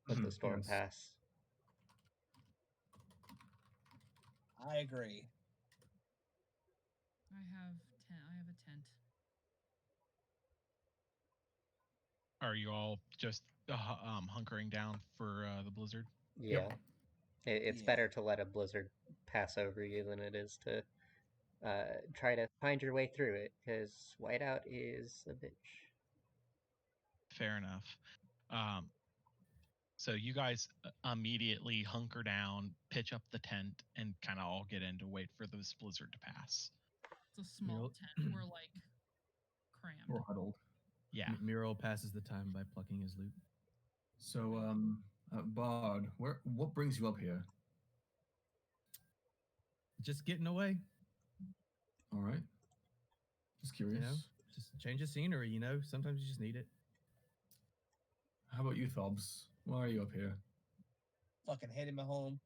Let the storm Yes. pass. I agree. I have a tent. Are you all just hunkering down for the blizzard? Yeah. Yep. It's Yeah. better to let a blizzard pass over you than it is to try to find your way through it, because whiteout is a bitch. Fair enough. So you guys immediately hunker down, pitch up the tent, and kind of all get in to wait for this blizzard to pass. It's a small tent. We're like crammed. We're huddled. Yeah. Miro passes the time by plucking his loot. So, Bard, what brings you up here? Just getting away. All right. Just curious. You know, just change the scenery. You know, sometimes you just need it. How about you, Thobs? Why are you up here? Fucking hating my home.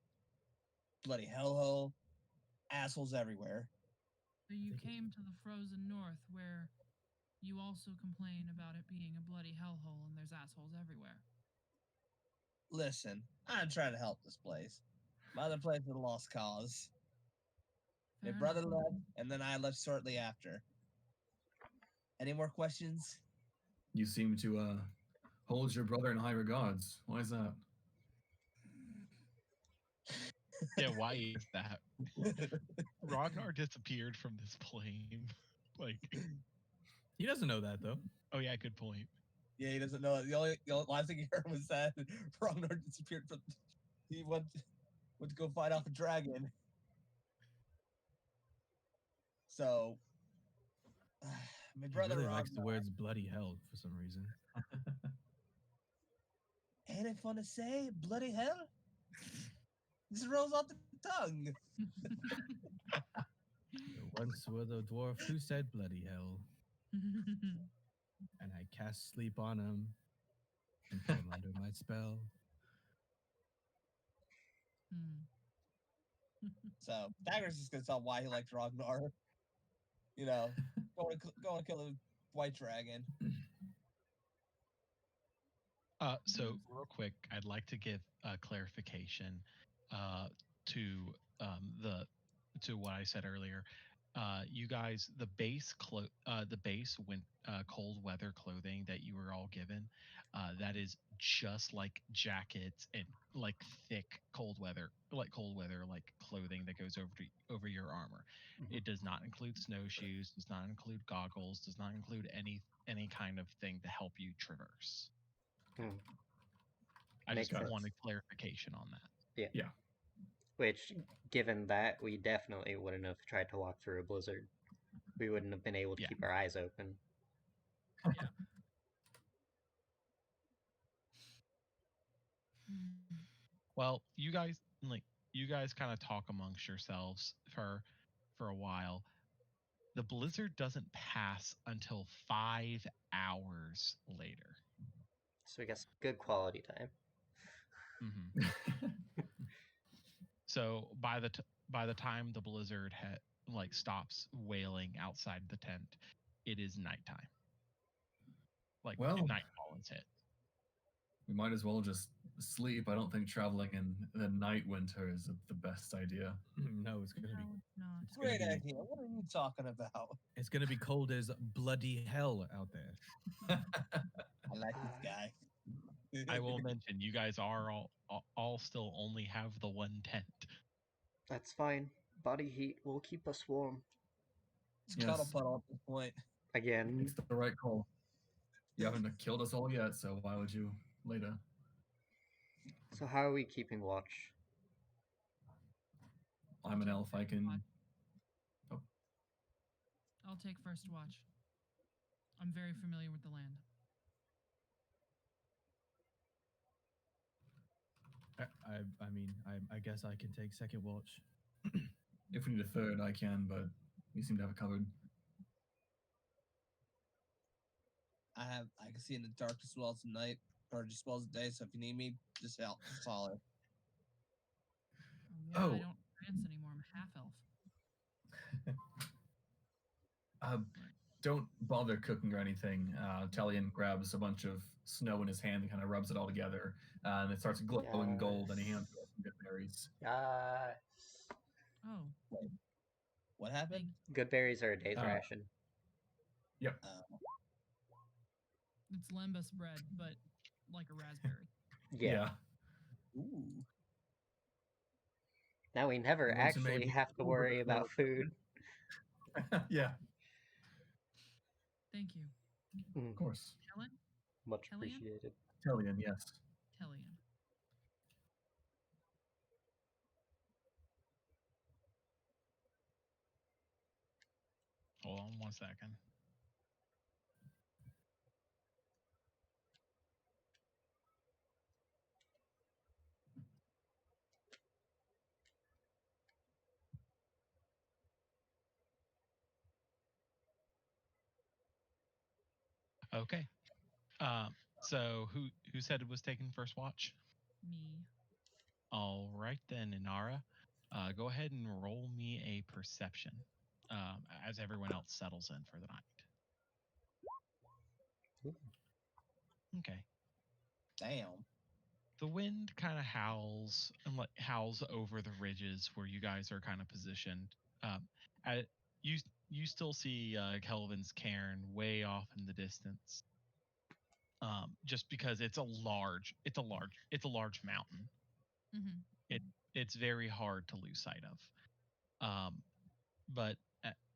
Bloody hellhole. Assholes everywhere. So you came to the frozen north where you also complain about it being a bloody hellhole and there's assholes everywhere. Listen, I'm trying to help this place. My other place is a lost cause. My Fair brother enough. left, and then I left shortly after. Any more questions? You seem to hold your brother in high regards. Why is that? Yeah, why is that? Ragnar disappeared from this plane. He doesn't know that though. Oh yeah, good point. Yeah, he doesn't know. The only last thing he heard was that Ragnar disappeared from. He went to go fight off a dragon. So, my brother He really likes the Ragnar. words "bloody hell" for some reason. Ain't it fun to say? Bloody hell! This rolls off the tongue. There once was a dwarf who said "bloody hell," and I cast sleep on him and put him under my spell. So Dagger's just gonna tell why he liked Ragnar. You know, going to kill a white dragon. So real quick, I'd like to give a clarification to what I said earlier. You guys, the base cold weather clothing that you were all given, that is just like jackets and like thick cold weather clothing that goes over your armor. Mhm. It does not include snowshoes, does not include goggles, does not include any kind of thing to help you traverse. I Makes just sense. wanted clarification on that. Yeah. Which, given that, we definitely wouldn't have tried to walk through a blizzard. We wouldn't have been able to Yeah. keep our eyes open. Yeah. Well, you guys kind of talk amongst yourselves for for a while. The blizzard doesn't pass until 5 hours later. So we got good quality time. So by the time the blizzard stops wailing outside the tent, it is nighttime. Well- nightfall is hit. We might as well just sleep. I don't think traveling in the night winter is the best idea. No, it's gonna be. No, it's not. It's gonna Great be. idea. What are you talking about? It's gonna be cold as bloody hell out there. I like this guy. I will mention you guys are all still only have the one tent. That's fine. Body heat will keep us warm. It's Yes. cuddle puddle at this point. Again, It's the right call. You haven't killed us all yet, so why would you later? so how are we keeping watch? I'm an elf. I can. I'll take first watch. I'm very familiar with the land. I mean, I guess I can take second watch. If we need a third, I can, but you seem to have it covered. I can see in the dark as well as the night, or just as well as the day. So if you need me, just holler. Yeah, Oh. I don't dance anymore. I'm half elf. Don't bother cooking or anything. Talion grabs a bunch of snow in his hand and kind of rubs it all together, and it starts glowing gold, and he hands you some good berries. Oh, What happened? Good berries are a day's ration. Yep. it's lembas bread, but like a raspberry. Yeah. Ooh. Now we never And once you actually maybe- have to worry about food. Yeah, Thank you, of course. Helen. Much Hellion? appreciated. Talion, yes. Hellion. Hold on 1 second. Okay. So who said it was taking first watch? Me. All right then, Inara. Go ahead and roll me a perception as everyone else settles in for the night. Okay. Damn. The wind kind of howls and howls over the ridges where you guys are kind of positioned. You still see Kelvin's cairn way off in the distance. Just because it's a large mountain. Mm-hmm. It's very hard to lose sight of. But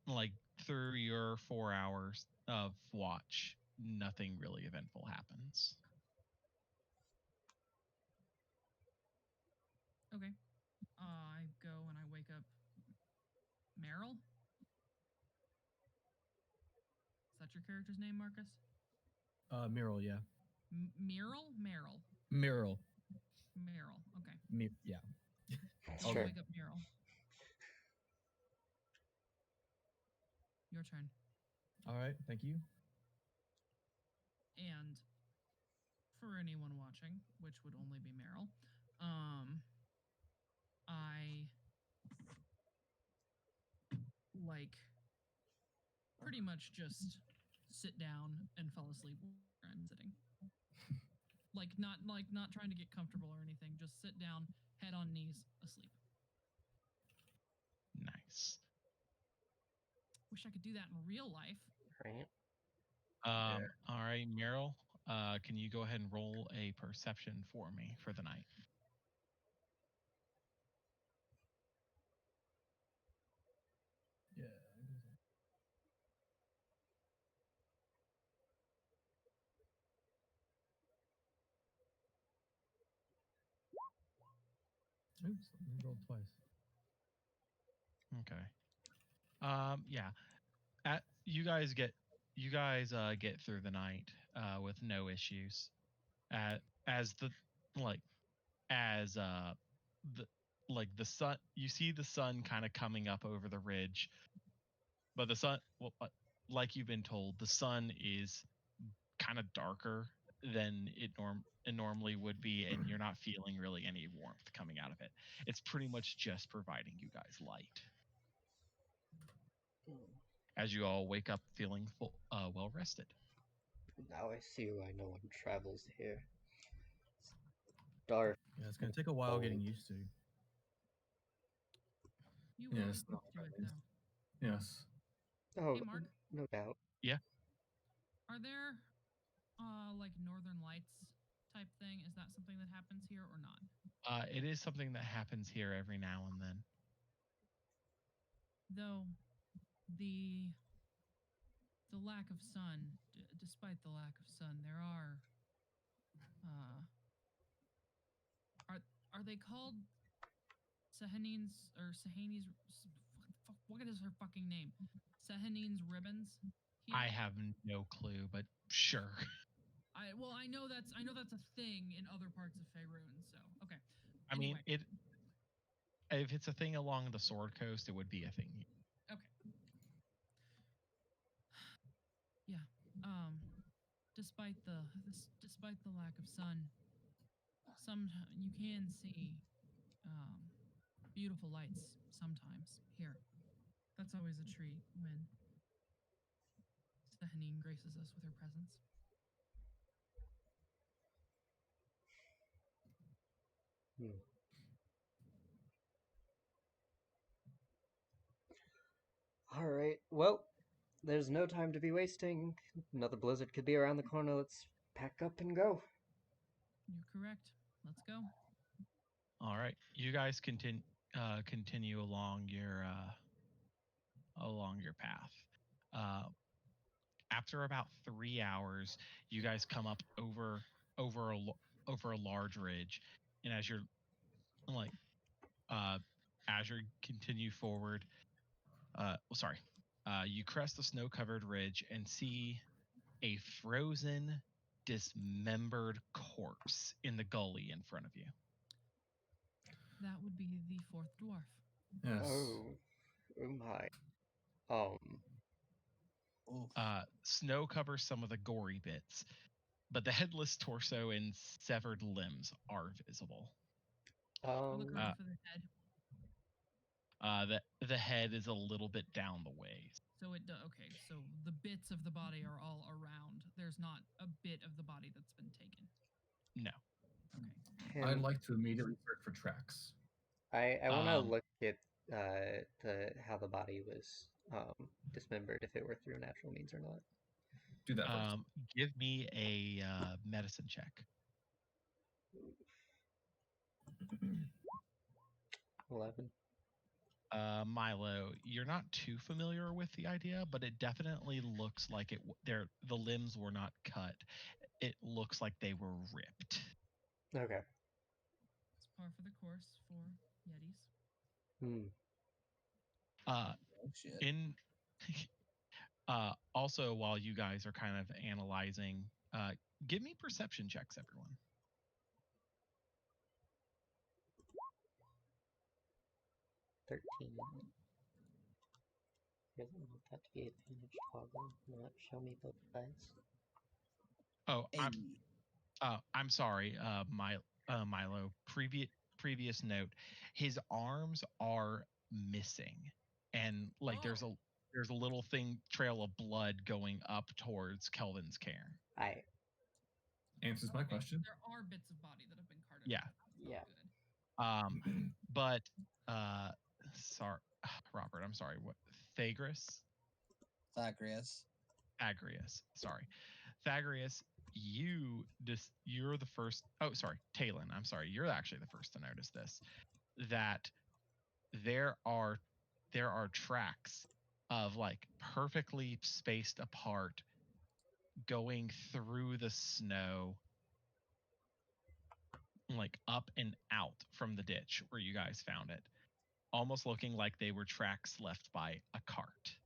like 3 or 4 hours of watch, nothing really eventful happens. Okay. I go and I wake up Meryl? Is that your character's name, Marcus? Mural, yeah. Meryl? Meryl. Mural. Meryl. Okay. Yeah. I'll Sure. wake up Meryl. Your turn. All right, thank you. And for anyone watching, which would only be Meryl, I pretty much just sit down and fall asleep where I'm sitting. Not trying to get comfortable or anything. Just sit down, head on knees, asleep. Nice. Wish I could do that in real life. Right? All right, Meryl. Can you go ahead and roll a perception for me for the night? Yeah. Oops, I rolled twice. Okay. Yeah. You guys get through the night with no issues. As the like the sun. You see the sun kind of coming up over the ridge, but the sun, well, like you've been told, the sun is kind of darker than it normally would be, and you're not feeling really any warmth coming out of it. It's pretty much just providing you guys light. As you all wake up feeling well rested. Now I see why no one travels here. It's dark. Yeah, it's gonna take a while getting used to. You will Yes, get no, used to it, that is- though. Yes. Oh, Hey, Mark. no doubt. Are there, like Northern Lights type thing? Is that something that happens here or not? It is something that happens here every now and then. Though the lack of sun, despite the lack of sun, there are they called Sahanines or Sahanis? What is her fucking name? Sahanines ribbons. Here? I have no clue, but sure. I know that's a thing in other parts of Faerun. So okay. I mean, Anyway. if it's a thing along the Sword Coast, it would be a thing. Okay. Yeah. Despite the lack of sun, you can see beautiful lights sometimes here. That's always a treat when Sahanine graces us with her presence. All right. Well, there's no time to be wasting. Another blizzard could be around the corner. Let's pack up and go. You're correct. Let's go. All right, you guys continue along your path. After about 3 hours, you guys come up over a large ridge, and as you continue forward, you crest the snow-covered ridge and see a frozen, dismembered corpse in the gully in front of you. That would be the fourth dwarf. Yes. Oh my. Snow covers some of the gory bits, but the headless torso and severed limbs are visible. Look around for the head. The head is a little bit down the way. So okay. So the bits of the body are all around. There's not a bit of the body that's been taken. No. Okay. I'd like to immediately search for tracks. I want to look at how the body was dismembered, if it were through natural means or not. Do that first. Give me a medicine check. 11. Milo, you're not too familiar with the idea, but it definitely looks like the limbs were not cut. It looks like they were ripped. Okay. It's par for the course for Yetis. Also, while you guys are kind of analyzing, give me perception checks, everyone. 13. Really want that to be advantage toggle, not show me both sides. Oh, I'm sorry, Milo. Previous note, his arms are missing, and there's a little trail of blood going up towards Kelvin's cairn. Answers my question. There are bits of body that have been carted. Yeah. Good. But sorry, Robert. I'm sorry. What? Thagrius. Sorry, Thagrius. You're the first. Oh, sorry, Talon. I'm sorry. You're actually the first to notice this. That there are tracks of perfectly spaced apart going through the snow, up and out from the ditch where you guys found it, almost looking like they were tracks left by a cart.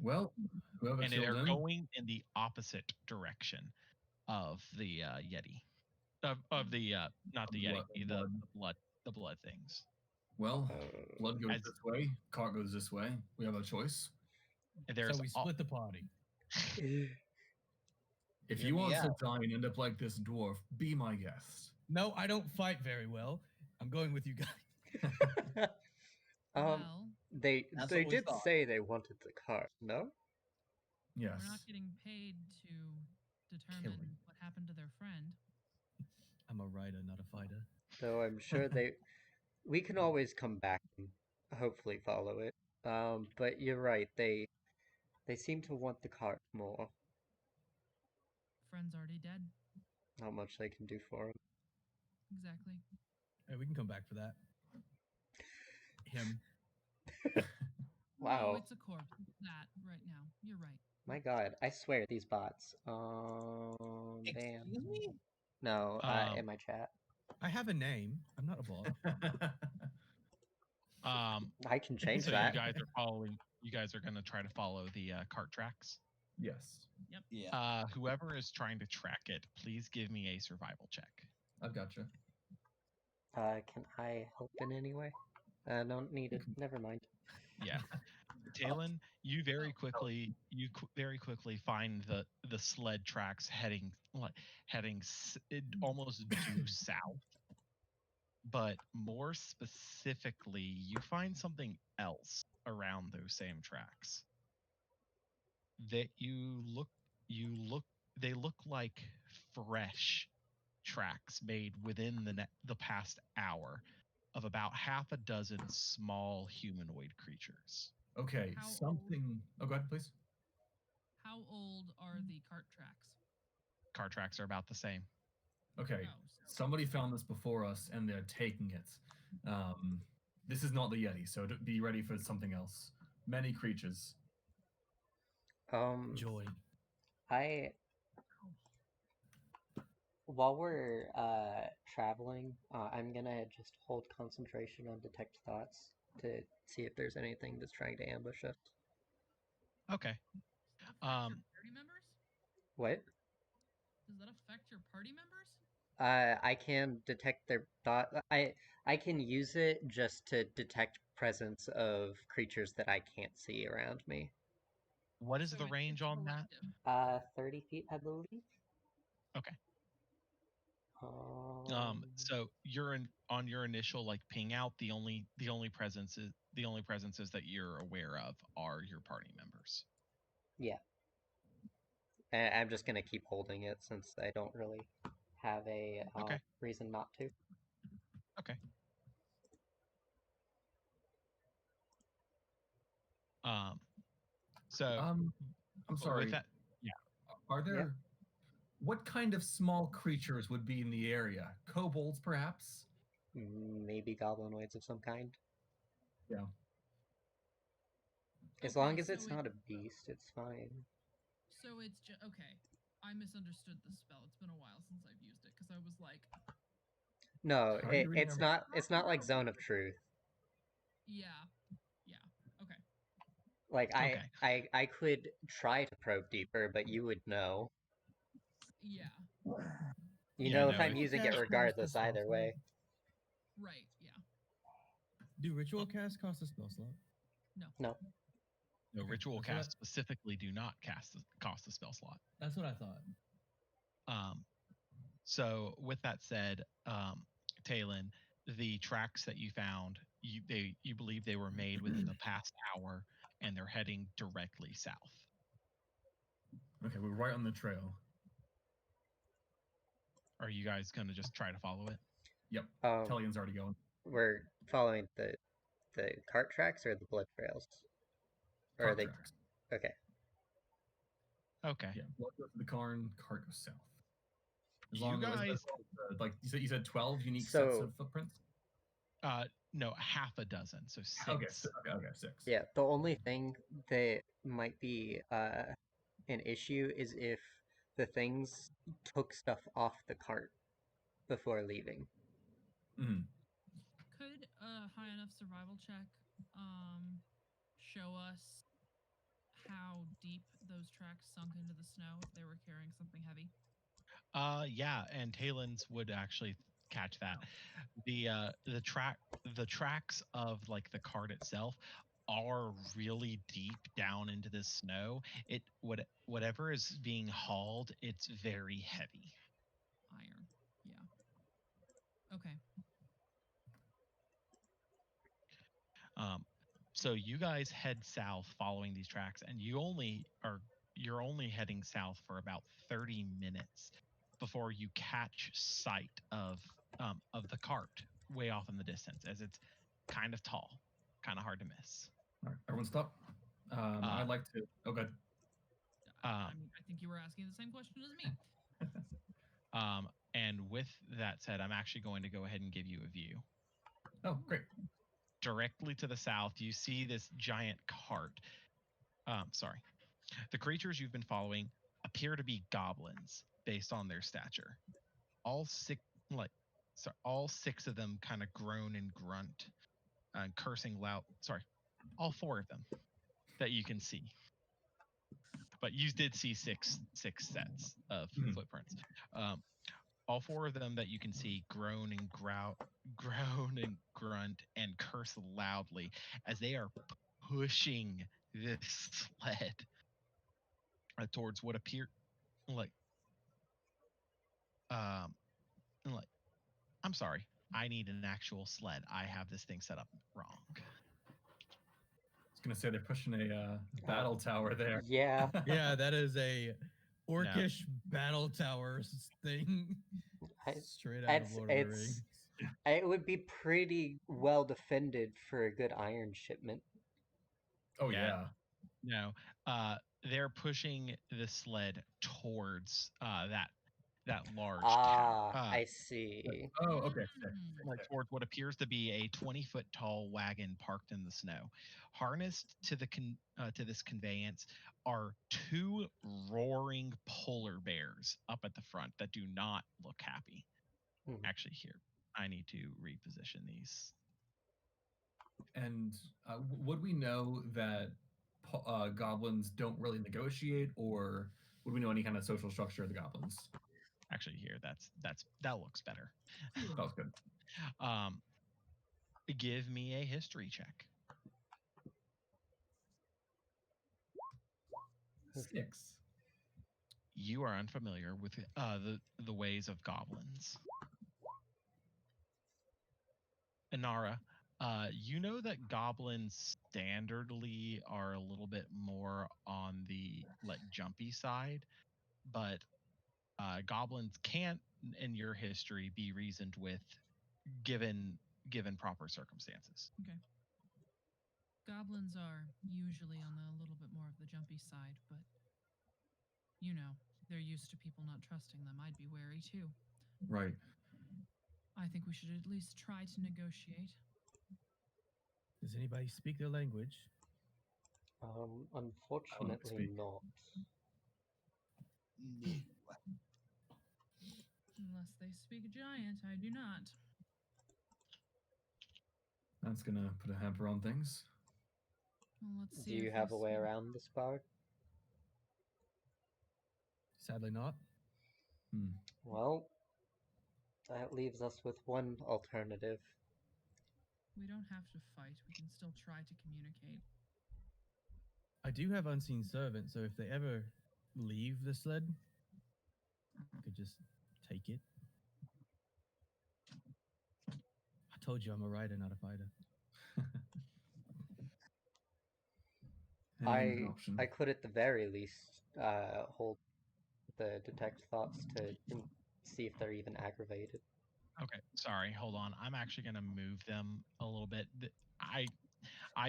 Well, and they're going in the opposite direction of the Yeti. of the not the Blood- Yeti, blood. the blood things. Well, blood goes As- this way, cart goes this way. We have a choice. There's So we split the party. If Hear you me want to out. die and end up like this dwarf, be my guest. No, I don't fight very well. I'm going with you guys. Well, They That's they what we did thought. say they wanted the cart, no? Yes. we're not getting paid to determine Killing. what happened to their friend. I'm a writer, not a fighter. Though I'm sure we can always come back and hopefully follow it. But you're right, they seem to want the cart more. Friend's already dead. Not much they can do for him. Exactly. Hey, we can come back for that. Him. Wow. No, it's a corpse. It's that right now. You're right. My god, I swear these bots. Damn. Excuse me? No, in my chat. I have a name. I'm not a bot. I can change So that. you guys are following. You guys are going to try to follow the cart tracks. Yes. Yep. Yeah. Whoever is trying to track it, please give me a survival check. I've got you. Can I help in any way? Don't need it. Never mind. Yeah, Talon, you very quickly find the sled tracks heading almost due south. But more specifically, you find something else around those same tracks that they look like fresh tracks made within the past hour of about half a dozen small humanoid creatures. Okay, How something. Oh, go ahead, please. How old are the cart tracks? Cart tracks are about the same. Okay, Oh, somebody found this before us and they're taking it. This is not the Yeti, so be ready for something else. Many creatures. Joy. While we're traveling, I'm gonna just hold concentration on detect thoughts to see if there's anything that's trying to ambush us. Okay. Does that affect your party members? What? Does that affect your party members? I can detect their thought. I can use it just to detect presence of creatures that I can't see around me. What is So the range on that? collective. 30 feet, I believe. Okay. Um, So on your initial like ping out, the only presences that you're aware of are your party members. Yeah. I'm just gonna keep holding it since I don't really have a Okay. reason not to. Okay. So I'm sorry. With that, Are there? Yeah. What kind of small creatures would be in the area? Kobolds, perhaps? Maybe goblinoids of some kind. Yeah. As Okay, long as so it's not a beast, it's fine. So it's just okay. I misunderstood the spell. It's been a while since I've used it because I was like, No, How are you reading it's not like Zone of Truth. yeah, okay. Like Okay. I could try to probe deeper, but you would know. Yeah, You Yeah, know no, if I'm if- using it Cast regardless costs a either spell way. right, yeah. Do ritual cast cost a spell slot? No. no, Okay, ritual that's what I- cast specifically do not cost a spell slot. That's what I thought. So with that said, Talon, the tracks that you found, you believe they were made within the past hour, and they're heading directly south. Okay, we're right on the trail. Are you guys gonna just try to follow it? Yep. Um, Tellion's already going. we're following the cart tracks or the blood trails? Or are Cart they tracks. okay? Okay. Yeah, blood goes to the Karn, cart goes south. As You long as guys- like you said 12 unique sets So- of footprints. No, half a dozen, so 6. Okay, okay, 6. Yeah, the only thing that might be an issue is if the things took stuff off the cart before leaving. Mhm. Could a high enough survival check show us how deep those tracks sunk into the snow if they were carrying something heavy? Yeah, and Talons would actually catch that. The tracks of like the cart itself are really deep down into the snow. Whatever is being hauled, it's very heavy. Iron. Yeah. Okay. So you guys head south following these tracks, and you're only heading south for about 30 minutes before you catch sight of the cart way off in the distance, as it's kind of tall, kind of hard to miss. All right, everyone stop. I'd like to. Oh, good. I mean, I think you were asking the same question as me. And with that said, I'm actually going to go ahead and give you a view. Oh, great. Directly to the south, you see this giant cart. Sorry. The creatures you've been following appear to be goblins based on their stature. All six of them kind of groan and grunt and cursing loud. Sorry, all four of them that you can see. But you did see six sets of footprints. All four of them that you can see groan and grunt and curse loudly as they are pushing this sled towards what appear like I'm sorry, I need an actual sled. I have this thing set up wrong. I was gonna say they're pushing a battle tower there. Yeah. Yeah, that is a orcish battle tower thing. Straight out of Lord of the Rings. It would be pretty well defended for a good iron shipment. Oh yeah. No, they're pushing the sled towards that large tower. I see. Oh, okay. Like towards what appears to be a 20-foot tall wagon parked in the snow. Harnessed to this conveyance are two roaring polar bears up at the front that do not look happy. Actually, here, I need to reposition these. And would we know that goblins don't really negotiate, or would we know any kind of social structure of the goblins? Actually, here, that looks better. That was good. Give me a history check. 6. You are unfamiliar with the ways of goblins. Inara, you know that goblins standardly are a little bit more on the jumpy side, but goblins can't, in your history, be reasoned with given proper circumstances. Okay. Goblins are usually on the little bit more of the jumpy side, but they're used to people not trusting them. I'd be wary too. Right. I think we should at least try to negotiate. Does anybody speak their language? Unfortunately not. No. Unless they speak giant, I do not. That's gonna put a hamper on things. Well, let's see. Do you have a way around this bard? Sadly not. Well, that leaves us with one alternative. We don't have to fight. We can still try to communicate. I do have unseen servants, so if they ever leave the sled, I could just take it. I told you I'm a rider, not a fighter. I could at the very least hold the detect thoughts to see if they're even aggravated. Okay, sorry, hold on. I'm actually going to move them a little bit. I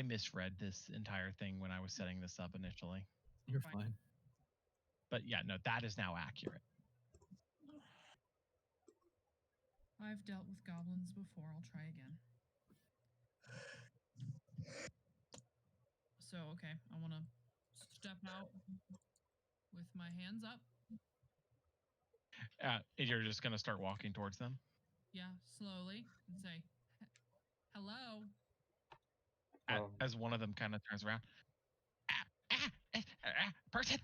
misread this entire thing when I was setting this up initially. You're fine. But yeah, no, that is now accurate. I've dealt with goblins before. I'll try again. So, okay, I want to step out with my hands up. You're just going to start walking towards them? Yeah, slowly, and say, hello. As one of them kind of turns around. Person,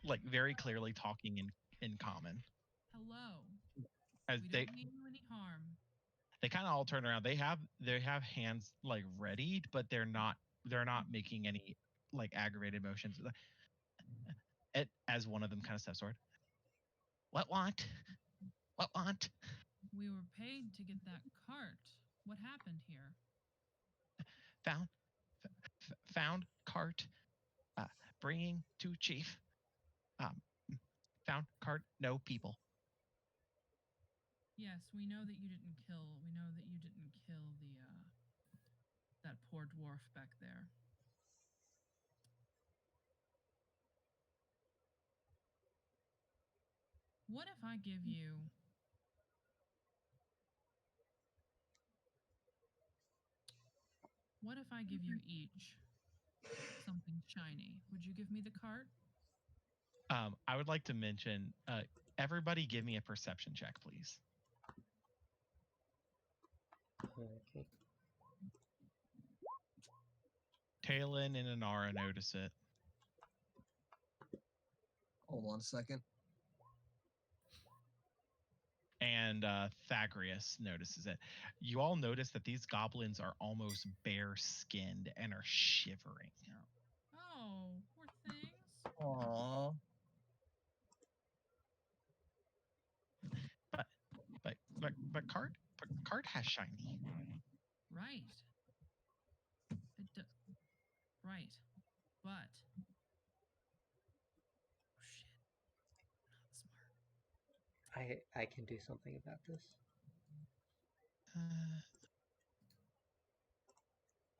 like very clearly talking in in common. Hello. As We they don't mean you any harm. they kind of all turn around. They have hands like readied, but they're not making any like aggravated motions. As one of them kind of steps forward. What want? What want? We were paid to get that cart. What happened here? Found cart. Bringing to chief. Found cart. No people. Yes, we know that you didn't kill. We know that you didn't kill the that poor dwarf back there. What if I give you each something shiny? Would you give me the cart? I would like to mention. Everybody, give me a perception check, please. Okay. Talon and Inara notice it. Hold on a second. And Thagrius notices it. You all notice that these goblins are almost bare-skinned and are shivering. Oh, poor things. Aww. But Cart has shiny. Right. Right. But oh shit. Not smart. I can do something about this.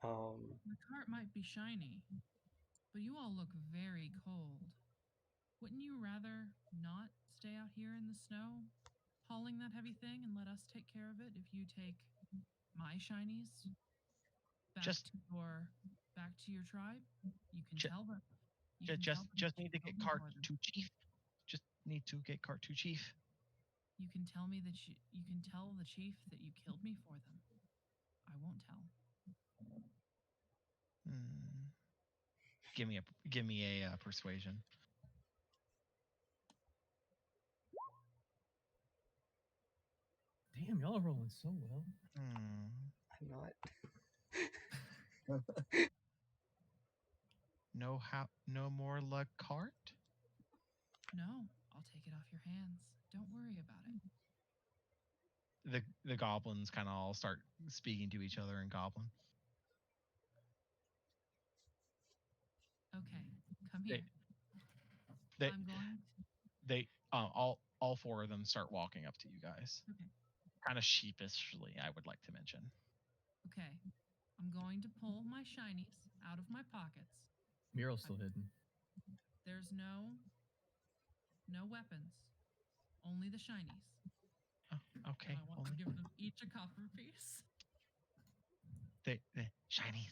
The cart might be shiny, but you all look very cold. Wouldn't you rather not stay out here in the snow, hauling that heavy thing, and let us take care of it if you take my shinies back to your tribe? You can tell them. Just need to get cart to chief. Just need to get cart to chief. You can tell me that you can tell the chief that you killed me for them. I won't tell. Give me a persuasion. Damn, y'all are rolling so well. I'm not. No more luck cart? No, I'll take it off your hands. Don't worry about it. The goblins kind of all start speaking to each other in goblin. Okay, come here. All four of them start walking up to you guys. Okay. Kind of sheepishly, I would like to mention. Okay. I'm going to pull my shinies out of my pockets. Mural's still hidden. There's no weapons. Only the shinies. Oh, okay. And I want to give them each a copper piece. The shinies.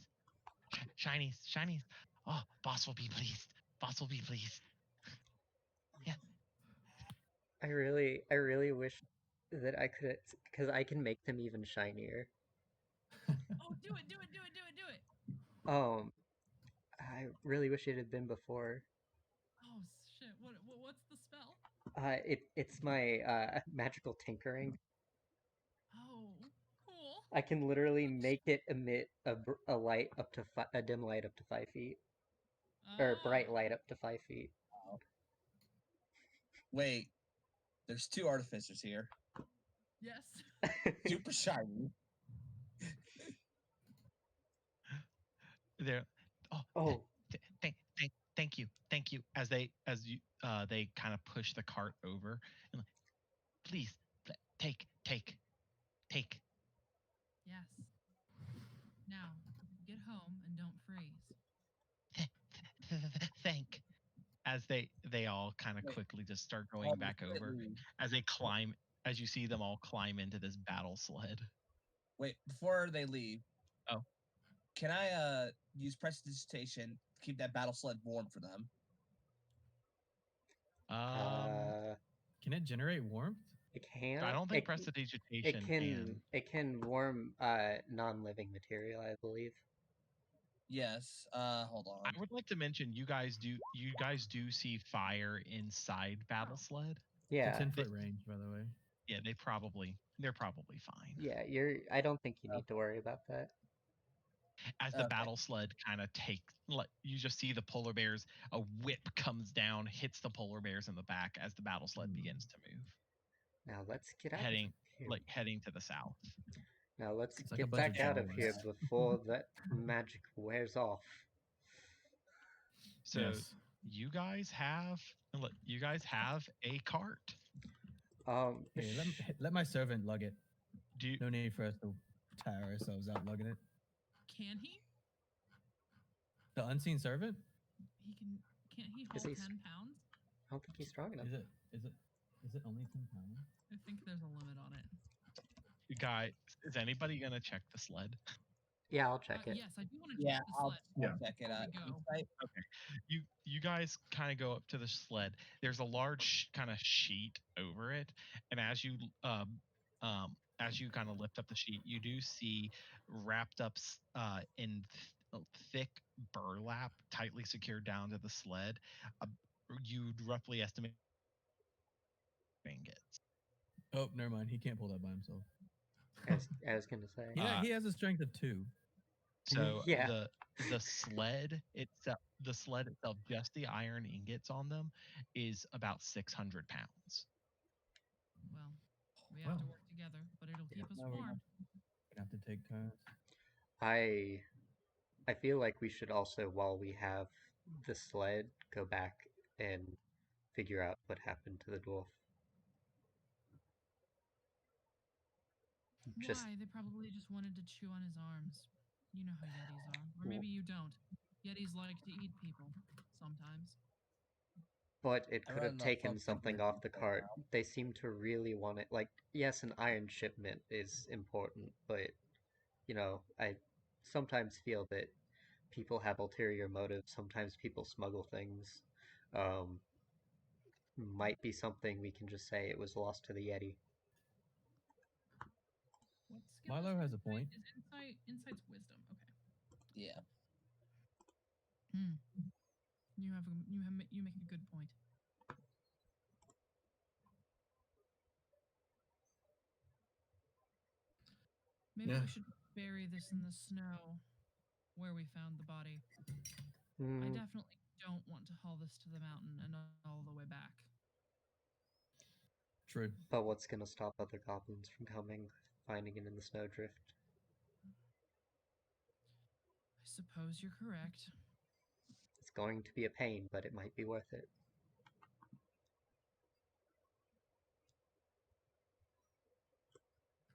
Oh, boss will be pleased. Boss will be pleased. Yeah. I really wish that I could, because I can make them even shinier. Oh, do it. I really wish it had been before. Oh shit! What's the spell? It's my magical tinkering. Oh, cool. I can literally make it emit a light up to a dim light up to 5 feet, or bright light up to 5 feet. Wait, there's 2 artificers here. Yes. Super shiny. They're thank you. As they kind of push the cart over and like, please take. Yes. Now get home and don't freeze. Thank. As they all kind of quickly just start going back over as they climb. As you see them all climb into this battle sled. Wait, before they leave. Oh. Can I use prestidigitation to keep that battle sled warm for them? Can it generate warmth? It can. I don't think prestidigitation It can warm non-living material, I believe. Yes. Hold on. I would like to mention you guys do see fire inside battle sled. It's a Yeah. 10-foot range, by the way. Yeah, they're probably fine. Yeah, I don't think you need to worry about that. As the battle sled kind of you just see the polar bears, a whip comes down, hits the polar bears in the back as the battle sled begins to move, Now let's get out heading of here. heading to the south. Now let's It's like a get bunch of back out of here jaguars. before that magic wears off. So Yes. you guys have a cart. Here, let my servant lug it. Do you, No need for us to tire ourselves out lugging it. Can he? The unseen servant? Can't he Is hold he 10 pounds? I don't think he's strong enough. Is it only 10 pounds? I think there's a limit on it. guys, is anybody gonna check the sled? Yeah, I'll check it. Yes, I do want to check Yeah, the I'll sled. check it out. There we go. Insight? You guys kind of go up to the sled. There's a large kind of sheet over it, and as you kind of lift up the sheet, you do see wrapped up in thick burlap, tightly secured down to the sled. You'd roughly estimate ingots. Oh, never mind. He can't pull that by himself. I was gonna say. Yeah, he has a strength of 2. So Yeah. the sled itself, just the iron ingots on them, is about 600 pounds. Well, we have to work together, but it'll keep us warm. Gonna have to take turns. I feel like we should also, while we have the sled, go back and figure out what happened to the dwarf. Just Why? They probably just wanted to chew on his arms. You know how Yetis are. Or maybe you don't. Yetis like to eat people. Sometimes. But it I could run have the taken folks something that off the right cart. now. They seem to really want it. Like, yes, an iron shipment is important, but, I sometimes feel that people have ulterior motives. Sometimes people smuggle things. Might be something we can just say it was lost to the Yeti. What skill Milo is has a point. Is insight's wisdom. Okay. Yeah. You make a good point. Maybe Yeah. we should bury this in the snow where we found the body. I Mm, definitely don't want to haul this to the mountain and all the way back. True. but what's gonna stop other goblins from coming, finding it in the snowdrift? I suppose you're correct. It's going to be a pain, but it might be worth it.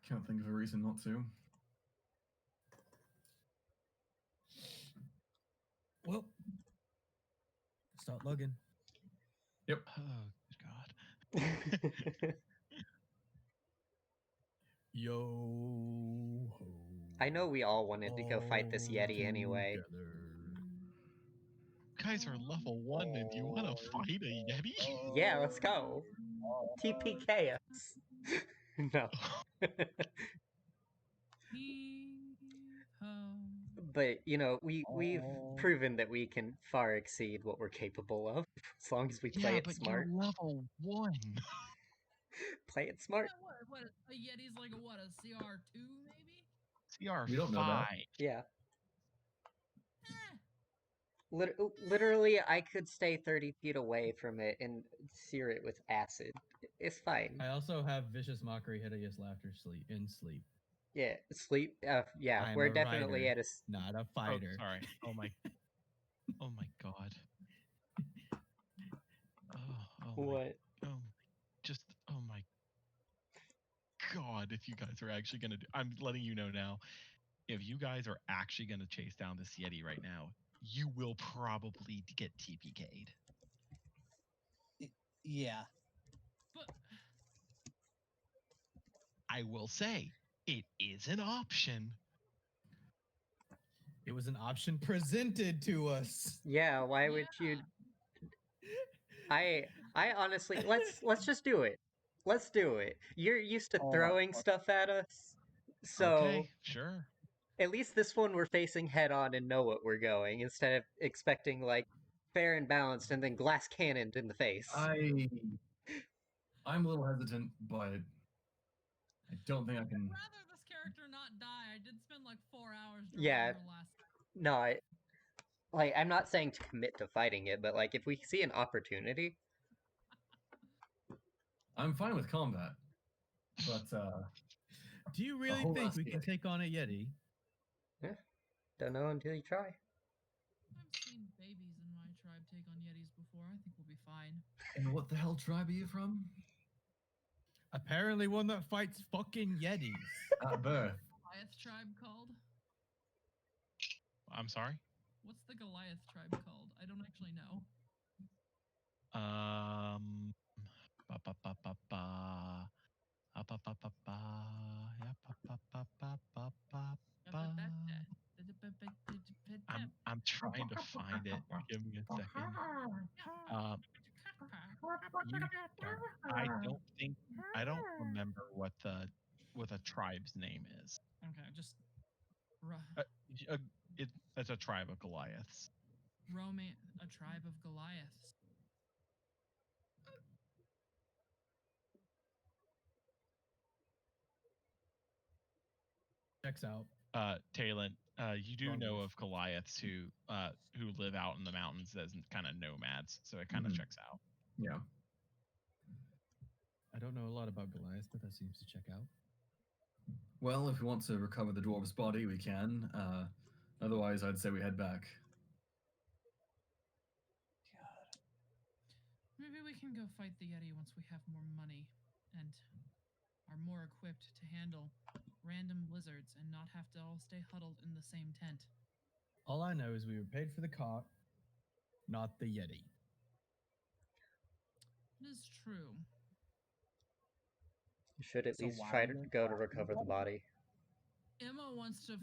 Can't think of a reason not to. Well, start lugging. Yep. Oh God. Yo ho. I know we all wanted to go fight this all Yeti anyway. together. You guys are level 1 and you want to fight a Yeti? Yeah, let's go. TPK us. No. Hee-ho. But, we've proven that we can far exceed what we're capable of, as long as we play Yeah, it but smart. you're level 1. Play it smart. What? A Yeti's like a CR2 maybe? CR5. We don't know that. Yeah. Eh. Literally, I could stay 30 feet away from it and sear it with acid. It's fine. I also have vicious mockery, hideous laughter, sleep. Yeah, sleep. Yeah, I'm we're a definitely writer, at a. not a Oh, fighter. sorry. Oh my God. What? Oh my God, if you guys are actually gonna I'm letting you know now, if you guys are actually gonna chase down this Yeti right now, you will probably get TPK'd. Yeah. But I will say, it is an option. It was an option presented to us. Yeah, why would you? I honestly, let's just do it. Let's do it. You're used to Oh my throwing God. stuff at us, so Okay, sure. at least this one we're facing head on and know what we're going, instead of expecting like fair and balanced and then glass cannoned in the face. I I'm a little hesitant, but I don't think I can. I'd rather this character not die. I did spend like 4 hours Yeah. drawing her last time. No, I'm not saying to commit to fighting it, but like if we see an opportunity, I'm fine with combat, but Do you really whole think last we can Yeti. take on a Yeti? don't know until you try. I've seen babies in my tribe take on Yetis before. I think we'll be fine. and what the hell tribe are you from? Apparently one that fights fucking Yetis. At birth. Goliath tribe called? I'm sorry. What's the Goliath tribe called? I don't actually know. Ba ba ba ba ba. Ba ba ba ba ba. Yeah, ba ba ba ba ba ba ba. I'm trying to find it. Give me a second. I don't remember what a tribe's name is. Okay, just It's a tribe of Goliaths. a tribe of Goliaths. Checks out. Talon, you do Wrong know list. of Goliaths who live out in the mountains as kind of nomads, so it kind of Mhm. checks out. Yeah. I don't know a lot about Goliath, but that seems to check out. Well, if we want to recover the dwarf's body, we can. Otherwise, I'd say we head back. Maybe we can go fight the Yeti once we have more money and are more equipped to handle random blizzards and not have to all stay huddled in the same tent. All I know is we were paid for the cart, not the Yeti. It is true. You should at So least why try are to you go to gonna recover the body. Emma wants to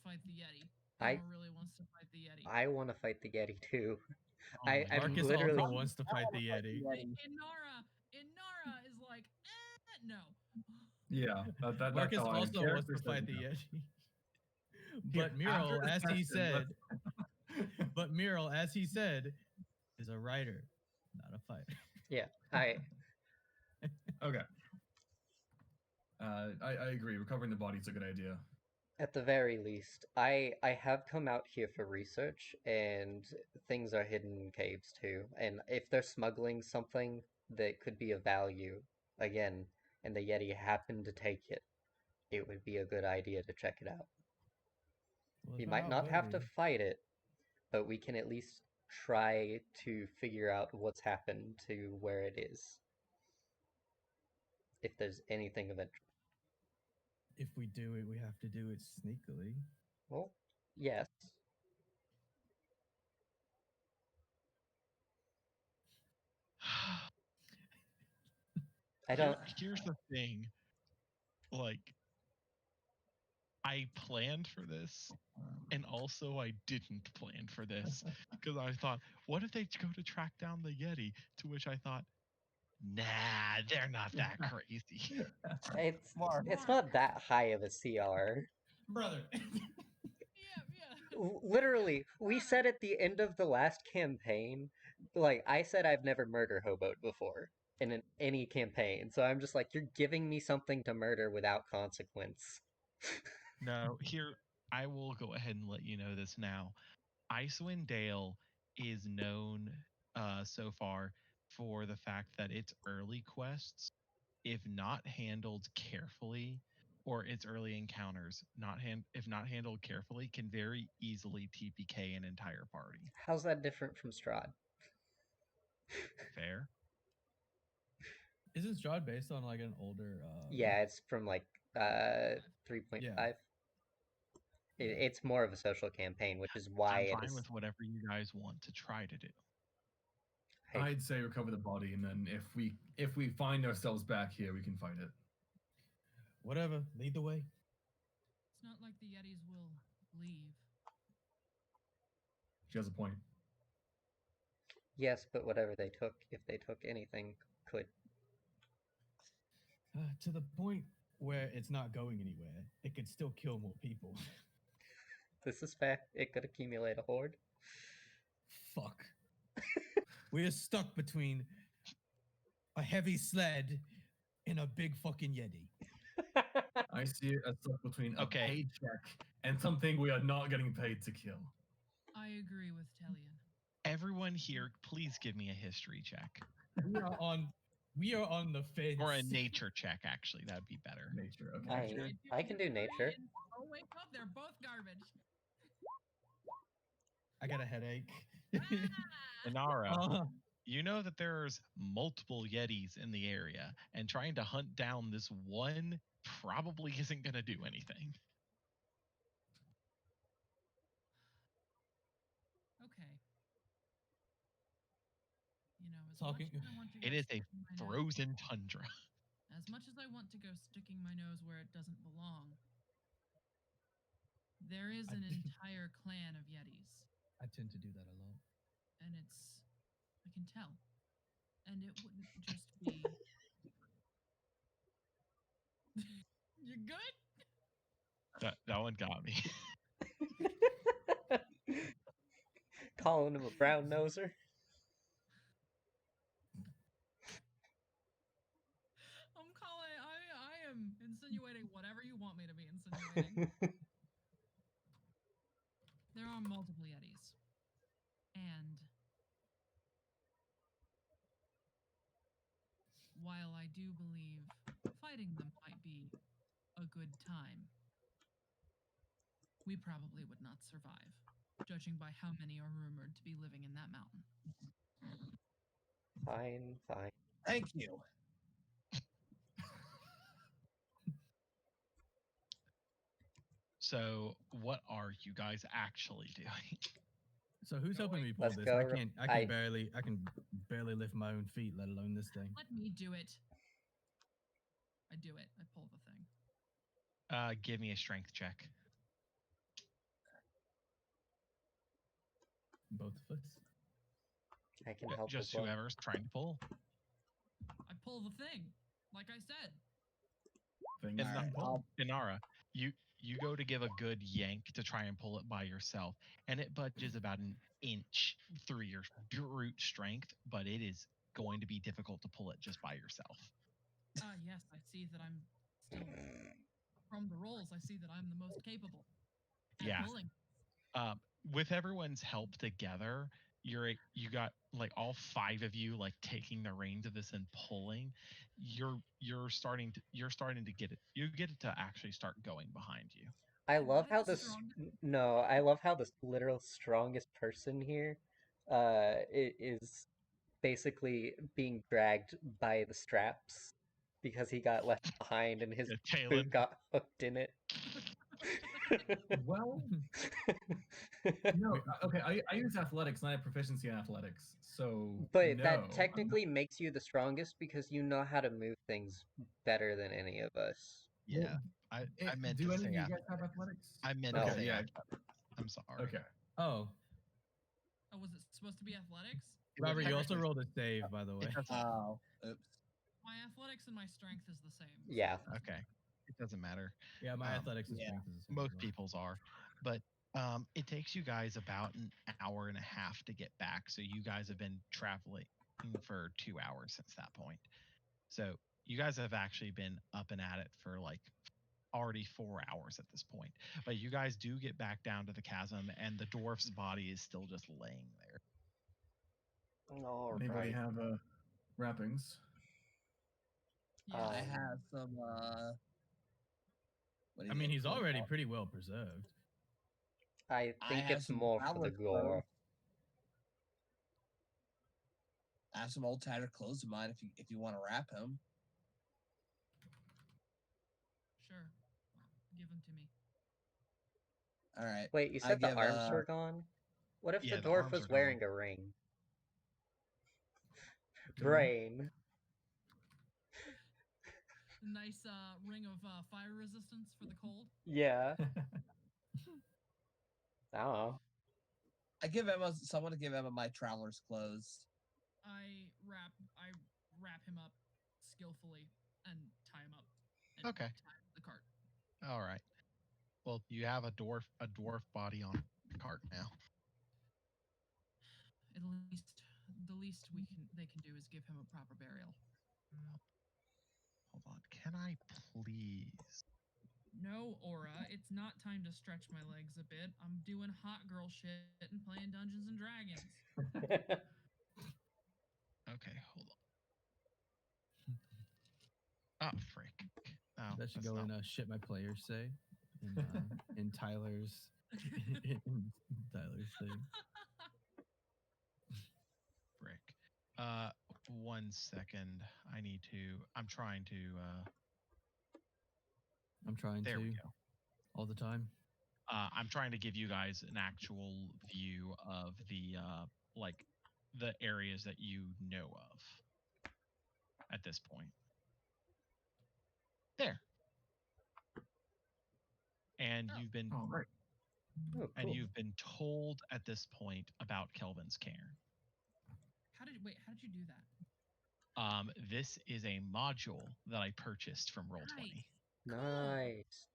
fight the Yeti. I- Emma really wants to fight the Yeti. I want to fight the Yeti too. Oh my I'm Marcus literally. also wants to fight the Yeti. Inara is like, no. Yeah, that's Marcus how I also wants to character fight said the no. Yeti. Here, But Mural, after this as he session, said, let's- but Mural, as he said, is a writer, not a fighter. Yeah, Okay. I agree. Recovering the body is a good idea. at the very least, I have come out here for research, and things are hidden in caves too. And if they're smuggling something that could be of value, again, and the Yeti happened to take it, it would be a good idea to check it out. Well, We if might I'm not have to outvoted- fight it, but we can at least try to figure out what's happened to where it is. If there's anything of interest. If we do it, we have to do it sneakily. Well, yes. I don't. Here's the thing. Like, I planned for this, and also I didn't plan for this because I thought, what if they go to track down the Yeti? To which I thought, nah, they're not that crazy. It's not that high of a CR. Brother. Yeah. Literally, we said at the end of the last campaign, like, I said I've never murder hoboed before in any campaign, so I'm just like, you're giving me something to murder without consequence. No, here, I will go ahead and let you know this now. Icewind Dale is known so far for the fact that its early quests, if not handled carefully, or its early encounters, if not handled carefully, can very easily TPK an entire party. How's that different from Strahd? Fair? Isn't Strahd based on like an older? Yeah, it's from like 3.5. Yeah. It's more of a social campaign, which is why I'm it fine is. with whatever you guys want to try to do. Hey, I'd say recover the body, and then if we find ourselves back here, we can fight it. Whatever. Lead the way. It's not like the Yetis will leave. She has a point. yes, but whatever they took, if they took anything, could. To the point where it's not going anywhere, it could still kill more people. This is fair. It could accumulate a horde. Fuck. We are stuck between a heavy sled in a big fucking yeti. I see it as stuck between a Okay. paycheck and something we are not getting paid to kill. I agree with Tellian. Everyone here, please give me a history check. We are on the fence. Or a nature check, actually. That'd be better. Nature, okay. I can do nature. Oh, wake up! They're both garbage. I got a headache. Inara, you know that there's multiple Yetis in the area, and trying to hunt down this one probably isn't going to do anything. Okay. You know, as Talking- much as I want to go It is a sticking my nose- frozen tundra. As much as I want to go sticking my nose where it doesn't belong, there is an entire clan of Yetis, I tend to do that a lot. and I can tell. And it wouldn't just be. You good? That one got me. Calling him a brown noser. I am insinuating whatever you want me to be insinuating. There are multiple Yetis. And while I do believe fighting them might be a good time, we probably would not survive, judging by how many are rumored to be living in that mountain. Fine. Thank you. So, what are you guys actually doing? So who's helping me pull Let's this? go. I can barely lift my own feet, let alone this thing. Let me do it. I do it. I pull the thing. Give me a strength check. Both of us. I can help Just as well. whoever's trying to pull. I pull the thing, like I said. Things Ina- can pull. Inara, you go to give a good yank to try and pull it by yourself, and it budges about an inch through your brute strength, but it is going to be difficult to pull it just by yourself. Yes, I see that I'm still from the rolls. I see that I'm the most capable at Yeah. pulling. With everyone's help together, you got like all 5 of you like taking the reins of this and pulling. You're starting to get it. You get it to actually start going behind you. I Am love I how the this. strongest? No, I love how the literal strongest person here, is basically being dragged by the straps because he got left behind and his Yeah, boot Talon. got hooked in it. Well, no. Okay, I use athletics, and I have proficiency in athletics. So, But no. that technically makes you the strongest because you know how to move things better than any of us. Yeah, I meant Do to any say of you guys athletics. have athletics? I meant No. to say yeah. athletics. I'm sorry. Okay. Oh, Oh, was it supposed to be athletics? Robert, you also technically- rolled a save, by the way. It doesn't, Oh, oops. My athletics and my strength is the same. so Yeah. okay, it doesn't matter. Yeah, my Um, athletics and yeah. strength is the same. Most as well. people's are, but it takes you guys about an hour and a half to get back. So you guys have been traveling for 2 hours since that point. So you guys have actually been up and at it for like already 4 hours at this point. But you guys do get back down to the chasm, and the dwarf's body is still just laying there. All Anybody right. have wrappings? Yeah. I have some. What do I you mean, think he's called? already pretty well preserved. I I think have it's some more for the traveler's gore. clothes. I have some old tattered clothes of mine. If you want to wrap him. Sure. Give them to me. All right. Wait, you I said the give, arms were gone? What if Yeah, the the dwarf arms was are wearing gone. a ring? Gun? Brain. A nice ring of fire resistance for the cold. Yeah. I don't know. I give Emma. Someone to give Emma my traveler's clothes. I wrap him up skillfully and tie him up. And Okay. tie him to the cart. All right. Well, you have a dwarf body on the cart now. At least the least they can do is give him a proper burial. Hold on. Can I please? No, Aura, it's not time to stretch my legs a bit. I'm doing hot girl shit and playing Dungeons and Dragons. Okay, hold on. Oh, frick. Oh, That should that's go not in shit my players say in Tyler's in Tyler's thing. frick. 1 second. I'm trying to. I'm trying There to we go. all the time. I'm trying to give you guys an actual view of the like the areas that you know of at this point. There. And Oh. you've been Oh, right. Oh, and cool. you've been told at this point about Kelvin's cairn. How did you do that? This is a module that I purchased from Roll20. Nice.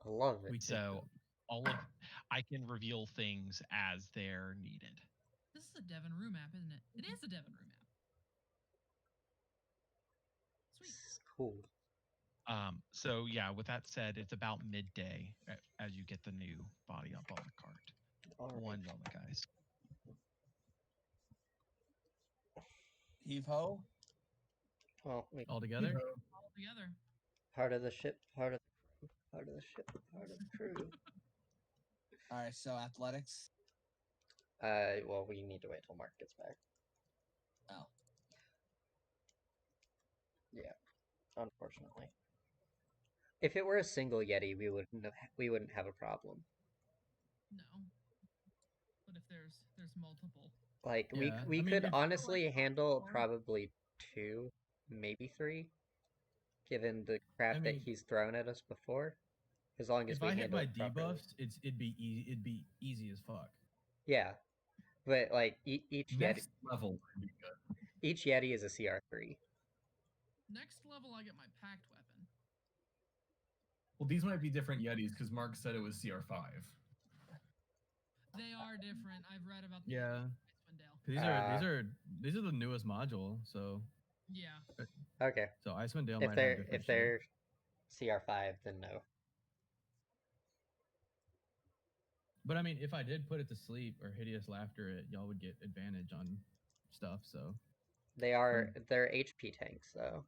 I love it. We take So them. I can reveal things as they're needed. This is a Devon Rue map, isn't it? It is a Devon Rue map. Sweet. It's cool. So yeah, with that said, it's about midday as you get the new body up on the cart. All right. 1 moment, guys. Heave ho. Well, wait. All together. All together. Part of the ship, part of the ship, part of the crew. All right, so athletics. Well, we need to wait till Mark gets back. Oh. Yeah, unfortunately. If it were a single Yeti, we wouldn't have a problem. No. But if there's multiple. Like Yeah, we I mean, could if- honestly handle Or- probably 2, maybe 3, given the crap that mean, he's thrown at us before. As long as If we I hit handle my it properly. debuffs, it'd be easy. It'd be easy as fuck. Yeah, but like each Next level would be good. Each Yeti is a CR3. Next level, I get my packed weapon. Well, these might be different Yetis because Mark said it was CR5. They are different. I've read about the Yeah. Icewind Dale. These are the newest module. So Yeah. Okay. Icewind Dale If might they're have different if they're CR5, then no. But I mean, if I did put it to sleep or hideous laughter, y'all would get advantage on stuff. So They're HP tanks though.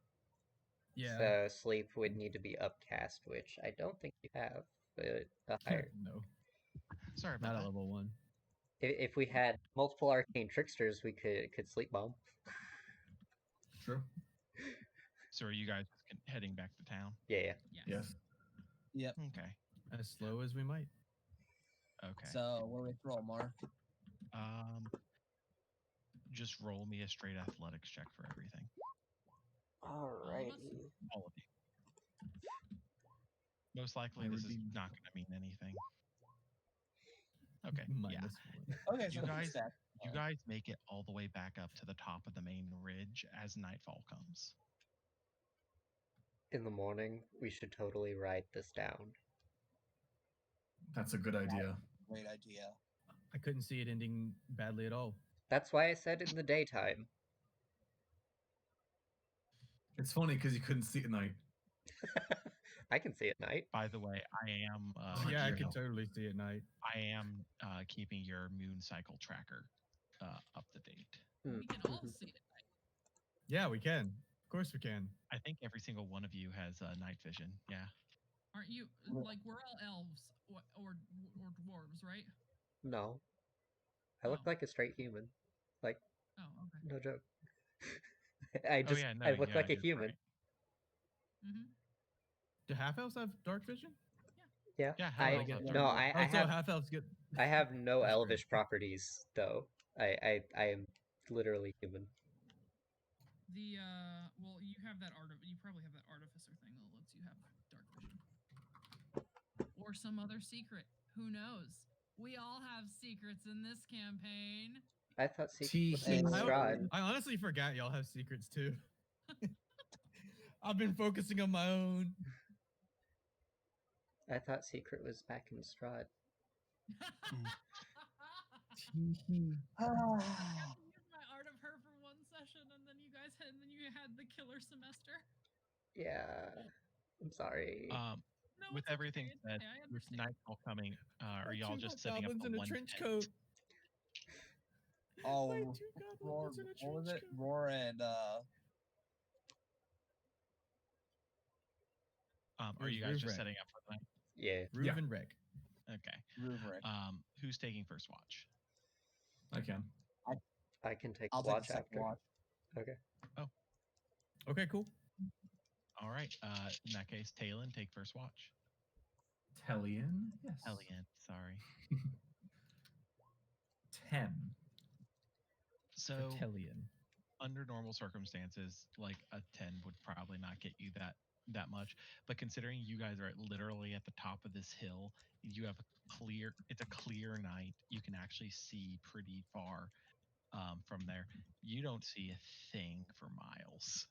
yeah, So sleep would need to be upcast, which I don't think you have. But a higher. no, Sorry about not at that. level 1. If we had multiple arcane tricksters, we could sleep bomb. True. So are you guys heading back to town? Yeah. Yes. Yes. Okay. As slow as we might. Okay. So what do we throw, Mark? Just roll me a straight athletics check for everything. Alrighty. All of you. Most likely, I this would is be- not going to mean anything. Okay. Yeah. -1. Okay, so You guys- stack. You guys make it all the way back up to the top of the main ridge as nightfall comes. In the morning, we should totally write this down. That's a good idea. Great idea. I couldn't see it ending badly at all. That's why I said in the daytime. It's funny because you couldn't see at night. I can see at night. By the way, I am. Yeah, I keeping- can totally see at night. I am keeping your moon cycle tracker up to date. We can all see it. Yeah, we can. Of course we can. I think every single one of you has night vision. Yeah. Aren't you? Like, we're all elves or dwarves, right? No. I look Oh. like a straight human. Like, Oh, okay. no joke. I look like a you're human. right. Mm-hmm. Do half elves have dark vision? Yeah. Yeah, I half-elves have no, dark I so have half elves get. I have no That's elvish great. properties though. I am literally human. The well, you have that you probably have that artificer thing that lets you have dark vision, or some other secret. Who knows? We all have secrets in this campaign. I thought secret was Tee-hee. in I, Strahd. I honestly forgot y'all have secrets too. I've been focusing on my own. I thought secret was back in Strahd. Tee-hee. Use my art of her for 1 you had the killer semester. Yeah. I'm sorry. No, With it's okay, everything it's said, okay, I with understand. nightfall coming, are y'all Two just setting up goblins the in a one trench tent? coat. Oh, Two Roar, goblins in a what was trench it? coat. Roar and Are you guys Roof just wreck. setting up for the night? Yeah. Roof and wreck. Okay. Ruverick. Who's taking first watch? I can. I can take I'll take the watch second after. watch. Okay. Okay, cool. All right. In that case, Talon, take first watch. Tellian? Yes. Hellion, sorry. 10. So Fratellian. under normal circumstances, like a 10 would probably not get you that much. But considering you guys are literally at the top of this hill, you have it's a clear night. You can actually see pretty far from there. You don't see a thing for miles.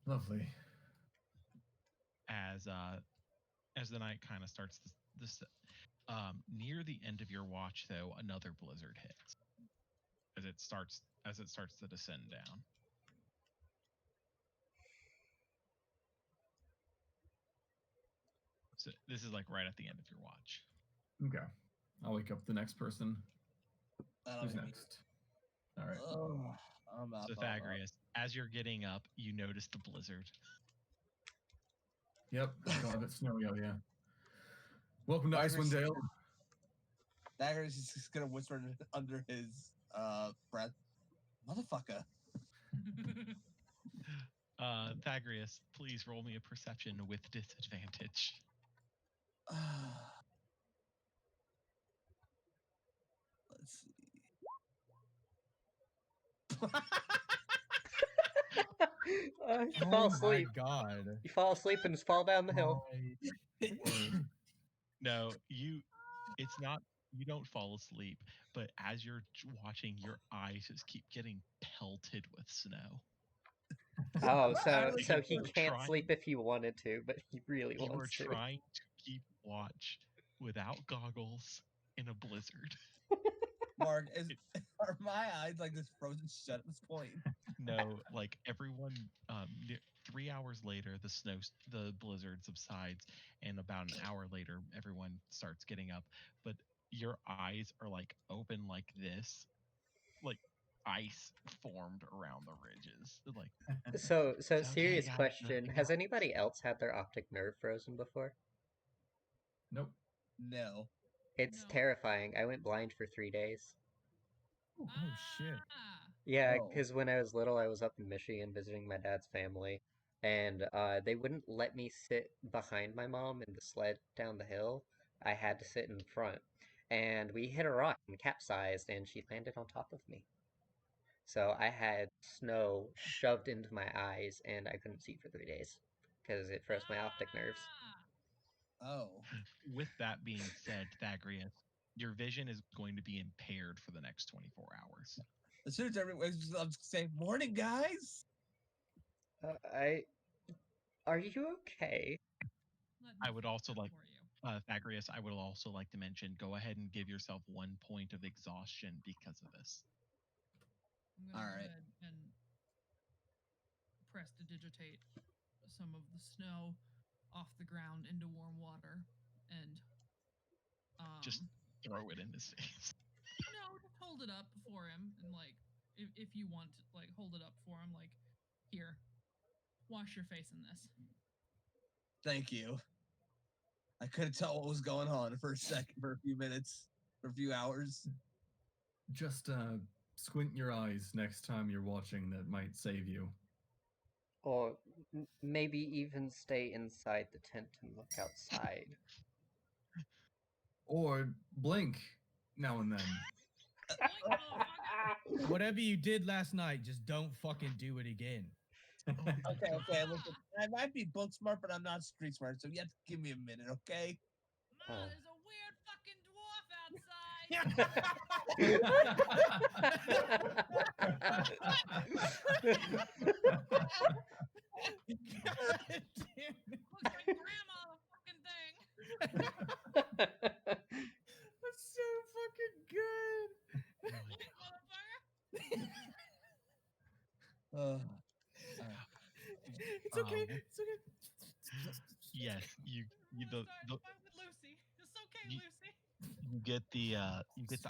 Lovely. As the night kind of starts this near the end of your watch, though, another blizzard hits as it starts to descend down. So this is like right at the end of your watch. Okay. I'll wake up the next person. That'll Who's be me. next? All right. Oh, I'm up. Pythagoras, as you're getting up, you notice the blizzard. Yep. It's a bit snowy out here. Welcome to Pythagoras- Icewind Dale. Pythagoras is just gonna whisper under his breath, "Motherfucker." Pythagoras, please roll me a perception with disadvantage. Let's see. You fall asleep. My God. You fall asleep and just fall down the hill. No, it's not, you don't fall asleep, but as you're watching, your eyes just keep getting pelted with snow. Oh, so You he were can't trying- sleep if he wanted to, but he really You were wants to. trying to keep watch without goggles in a blizzard. Mark, are my eyes like this frozen shut at this point? No, like everyone, 3 hours later, the blizzard subsides, and about an hour later, everyone starts getting up. But your eyes are like open like this, like ice formed around the ridges. Like, So It's okay, serious guys, question. nothing Has else. anybody else had their optic nerve frozen before? Nope. No. It's No. terrifying. I went blind for 3 days. Oh shit. Yeah, Oh. because when I was little, I was up in Michigan visiting my dad's family, and they wouldn't let me sit behind my mom in the sled down the hill. I had to sit in front, and we hit a rock and capsized, and she landed on top of me. So I had snow shoved into my eyes, and I couldn't see for 3 days because it froze my optic nerves. Oh. with that being said, Pythagoras, your vision is going to be impaired for the next 24 hours. As soon as everyone's saying, "Morning, guys." Are you okay? I would also like, for you. Pythagoras, I would also like to mention, go ahead and give yourself 1 point of exhaustion because of this. I'm gonna All go right. ahead and prestidigitate some of the snow off the ground into warm water and Just throw it in his face. no, just hold it up for him and like if you want to like hold it up for him, like here, wash your face in this. Thank you. I couldn't tell what was going on for a second, for a few minutes, for a few hours. Just squint your eyes next time you're watching. That might save you. Or maybe even stay inside the tent and look outside. Or blink now and then. Blink, motherfucker. Whatever you did last night, just don't fucking do it again. Okay, listen. I might be book smart, but I'm not street smart, so you have to give me a minute, okay? Ma, there's a weird fucking dwarf outside. Looks like grandma the fucking thing. That's so fucking good. Blink, motherfucker. the, starting the to fight with Lucy. It's okay, You- Lucy. you get the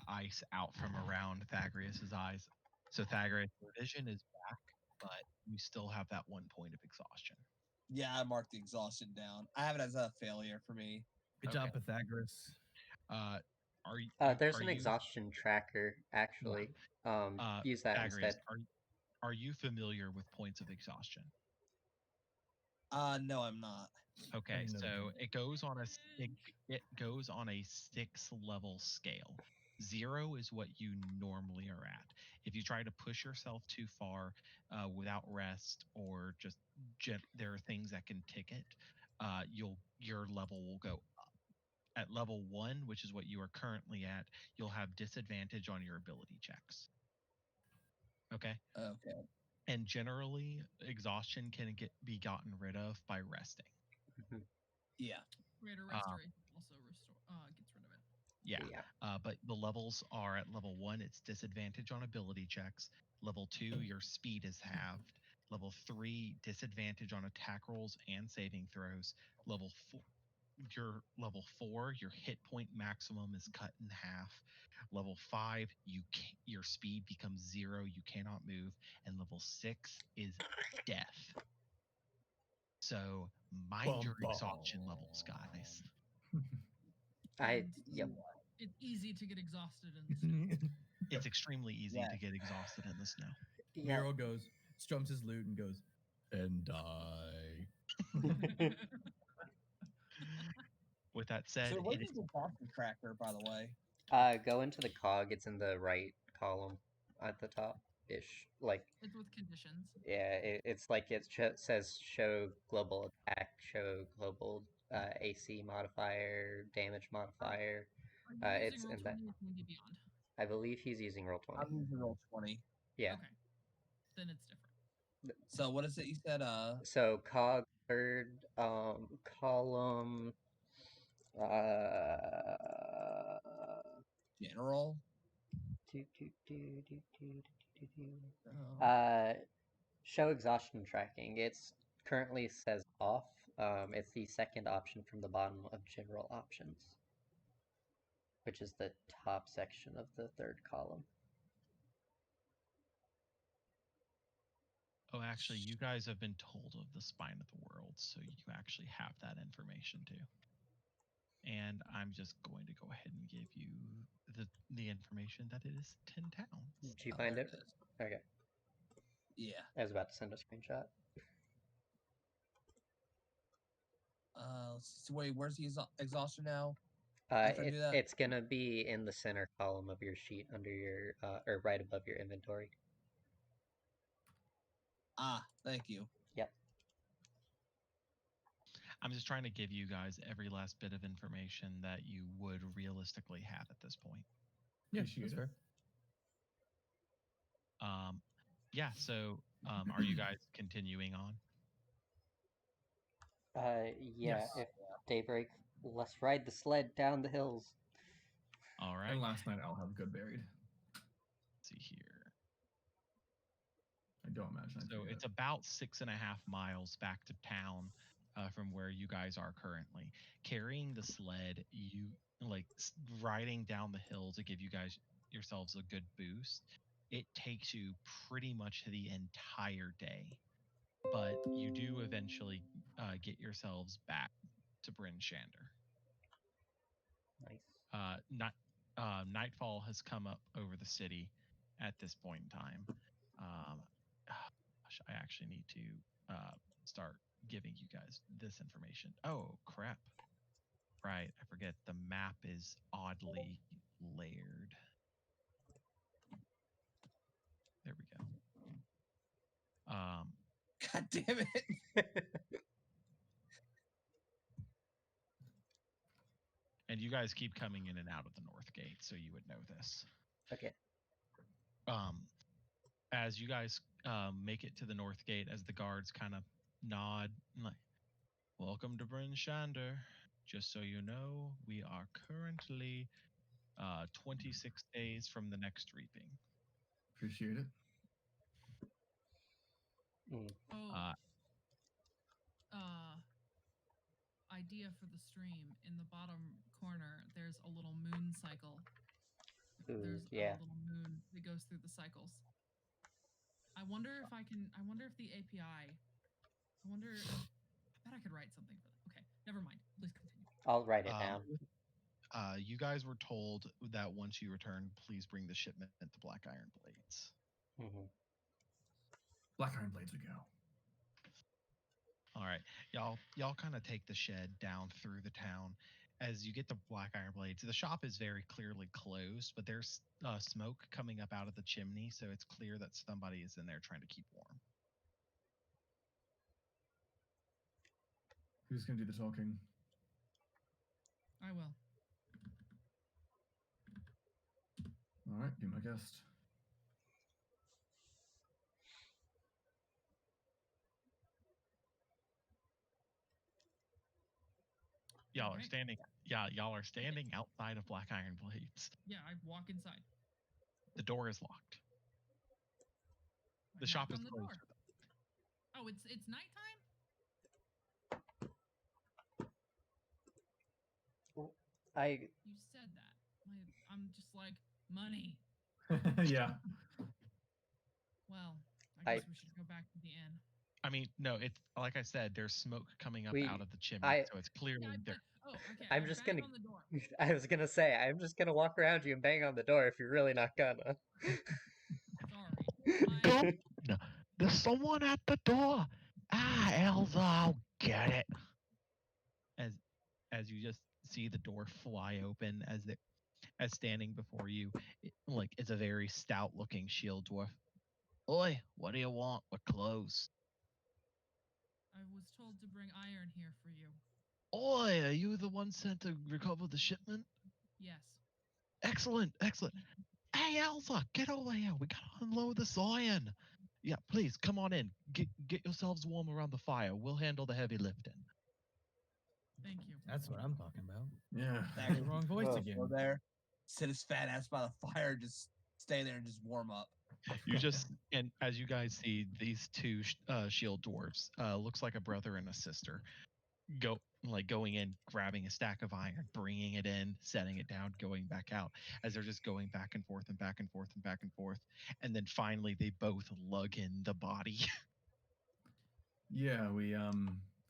ice out from around Thagrius's eyes. So Thagrius, your vision is back, but you still have that 1 point of exhaustion. Yeah, I marked the exhaustion down. I have it as a failure for me. Good Okay. job, Pythagoras. Are you? There's are an you, exhaustion tracker, actually. Use that Thagrius, instead. are you familiar with points of exhaustion? No, I'm not. Okay, know so that. it goes on it goes on a 6-level scale. 0 is what you normally are at. If you try to push yourself too far without rest or just there are things that can tick it, your level will go up. At level 1, which is what you are currently at, you'll have disadvantage on your ability checks. Okay. Okay. And generally, exhaustion can be gotten rid of by resting. Yeah. Greater restoration also gets rid of it. Yeah. But the levels are at level 1, it's disadvantage on ability checks. Level 2, your speed is halved. Level 3, disadvantage on attack rolls and saving throws. Level 4, your hit point maximum is cut in half. Level 5, your speed becomes 0, you cannot move, and level 6 is death. So mind your exhaustion levels, guys. Yep. It's easy to get exhausted in the snow. It's extremely easy Yeah. to get exhausted in the snow. Yeah. Miro strums his lute and goes, and die. With that said, So what it is the exhaustion tracker, by the way? Go into the cog. It's in the right column at the top ish. Like, It's with conditions. yeah, it's like it says show global attack, show global AC modifier, damage modifier. Are you It's using in that. Roll20 or D&D Beyond? I believe he's using Roll20. I'm using Roll20. Yeah. Okay. Then it's different. So what is it you said? So cog third column. General. Show exhaustion tracking. It's currently says off. It's the second option from the bottom of general options, which is the top section of the third column. Oh, actually, you guys have been told of the spine of the world, so you actually have that information too. And I'm just going to go ahead and give you the information that it is 10 towns. Did you find there it? it is. Okay. Yeah. I was about to send a screenshot. So wait, where's the exhaustion now? After I do that? It's gonna be in the center column of your sheet under your or right above your inventory. Thank you. Yep. I'm just trying to give you guys every last bit of information that you would realistically have at this point. Yeah, Appreciate that's it. fair. Yeah, so are you guys continuing on? Yeah, Yes. if daybreak, let's ride the sled down the hills. All right. And last night I'll have good buried. Let's see here. I don't imagine. I'd So do it's that. about 6.5 miles back to town from where you guys are currently. Carrying the sled, you riding down the hill to give you guys yourselves a good boost. It takes you pretty much the entire day, but you do eventually get yourselves back to Bryn Shander. Nice. Nightfall has come up over the city at this point in time. Gosh, I actually need to start giving you guys this information. Oh, crap. Right, I forget the map is oddly layered. There we go. God damn it. And you guys keep coming in and out of the North Gate, so you would know this. Okay. As you guys make it to the North Gate, as the guards kind of nod, like, welcome to Bryn Shander. Just so you know, we are currently 26 days from the next reaping. Appreciate it. idea for the stream. In the bottom corner, there's a little moon cycle. Ooh, There's yeah. a little moon that goes through the cycles. I wonder if the API. I bet I could write something for that. Okay, never mind. Please continue. I'll write it down. You guys were told that once you return, please bring the shipment to Black Iron Blades. Mhm. Black Iron Blades we go. All right, y'all kind of take the shed down through the town. As you get to Black Iron Blades, the shop is very clearly closed, but there's smoke coming up out of the chimney, so it's clear that somebody is in there trying to keep warm. Who's gonna do the talking? I will. All right, be my guest. Y'all Okay. are standing. Yeah, y'all are standing outside of Black Iron Blades. Yeah, I walk inside. The door is locked. I The shop knock is on the closed. door. Oh, it's nighttime? I You said that. I'm just like, money. Yeah. Well, I guess I- we should go back to the inn. I mean, no, it's like I said, there's smoke coming up We- out of the chimney, I- so it's clearly Yeah, there. okay. I'm I just bang gonna- on the door. I was gonna say, I'm just gonna walk around you and bang on the door if you're really not gonna. Sorry. There's someone at the door. Elsa, I'll get it. As you just see the door fly open as standing before you, it's a very stout-looking shield dwarf. Oi, what do you want? We're closed. I was told to bring iron here for you. Oi, are you the one sent to recover the shipment? Yes. Excellent. Hey, Elsa, get over here. We gotta unload this iron. Yeah, please come on in. Get yourselves warm around the fire. We'll handle the heavy lifting. Thank you. That's what I'm talking about. Yeah. The wrong voice Oh, again. Go there, sit his fat ass by the fire, just stay there and just warm up. You just, and as you guys see, these two shield dwarves, looks like a brother and a sister, going in, grabbing a stack of iron, bringing it in, setting it down, going back out, as they're just going back and forth and back and forth and back and forth, and then finally they both lug in the body. Yeah, we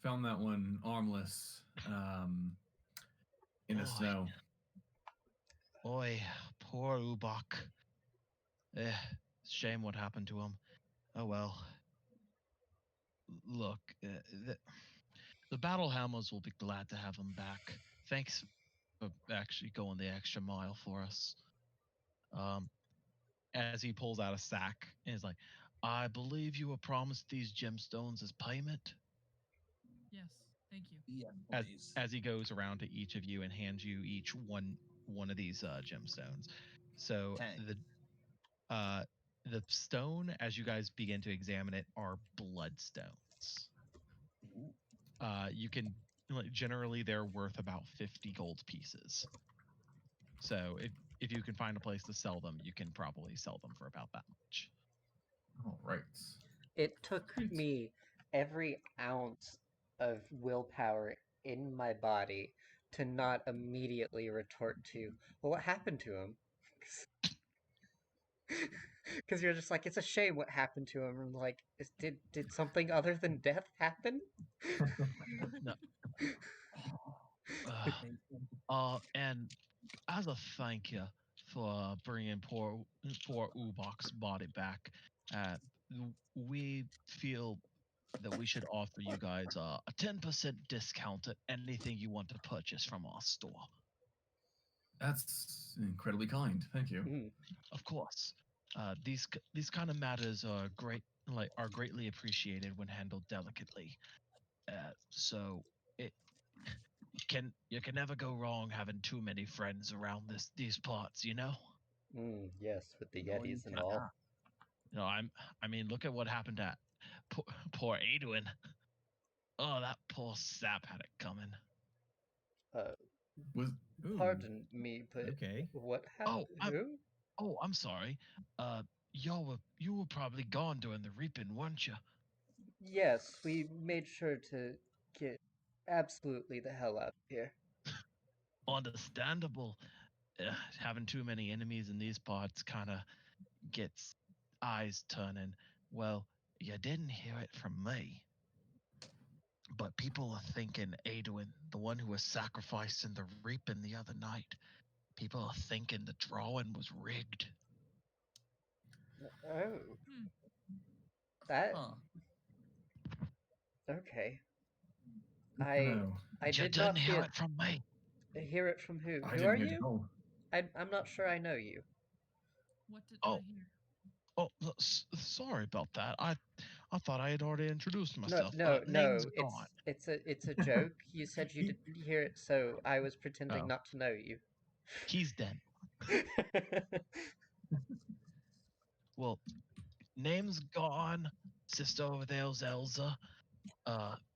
found that one armless in the Oi. snow. Oi, poor Ubak. Shame what happened to him. Oh well. Look, the Battle Hammers will be glad to have him back. Thanks for actually going the extra mile for us. As he pulls out a sack and is like, I believe you were promised these gemstones as payment. Yes. Thank you. Yeah, As he goes around to each of you and hands you each one of these gemstones. So the stone, as you guys begin to examine it, are bloodstones. You can generally they're worth about 50 gold pieces. So if you can find a place to sell them, you can probably sell them for about that much. All right. It took me every ounce of willpower in my body to not immediately retort to, well, what happened to him? Because you're just like, it's a shame what happened to him. And like, did something other than death happen? And as a thank you for bringing poor Ubak's body back, we feel that we should offer you guys a 10% discount at anything you want to purchase from our store. That's incredibly kind. Thank you. Mhm. Of course, these kind of matters are greatly appreciated when handled delicately. So you can never go wrong having too many friends around these parts, you know. Yes, with the No, you Yetis and all. You know, I mean, look at what happened to poor Adwin. Oh, that poor sap had it coming. Was Ooh, Pardon me, but okay. what happened? Who? I'm sorry. You were probably gone during the reaping, weren't you? Yes, we made sure to get absolutely the hell out of here. Understandable. Having too many enemies in these parts kind of gets eyes turning. Well, you didn't hear it from me. But people are thinking Aduin, the one who was sacrificed in the reaping the other night, people are thinking the drawing was rigged. Oh, Hmm. that Huh. okay. Good to I know. I You did didn't not hear it from me. hear it from who? I Who didn't are hear you? no. I'm not sure I know you. What did Oh. I hear? Oh, sorry about that. I thought I had already introduced No, myself. no, Name's no. gone. It's a joke. You said you didn't hear it, so I was pretending Oh. not to know you. He's dead. Well, name's gone. Sister over there's Elsa.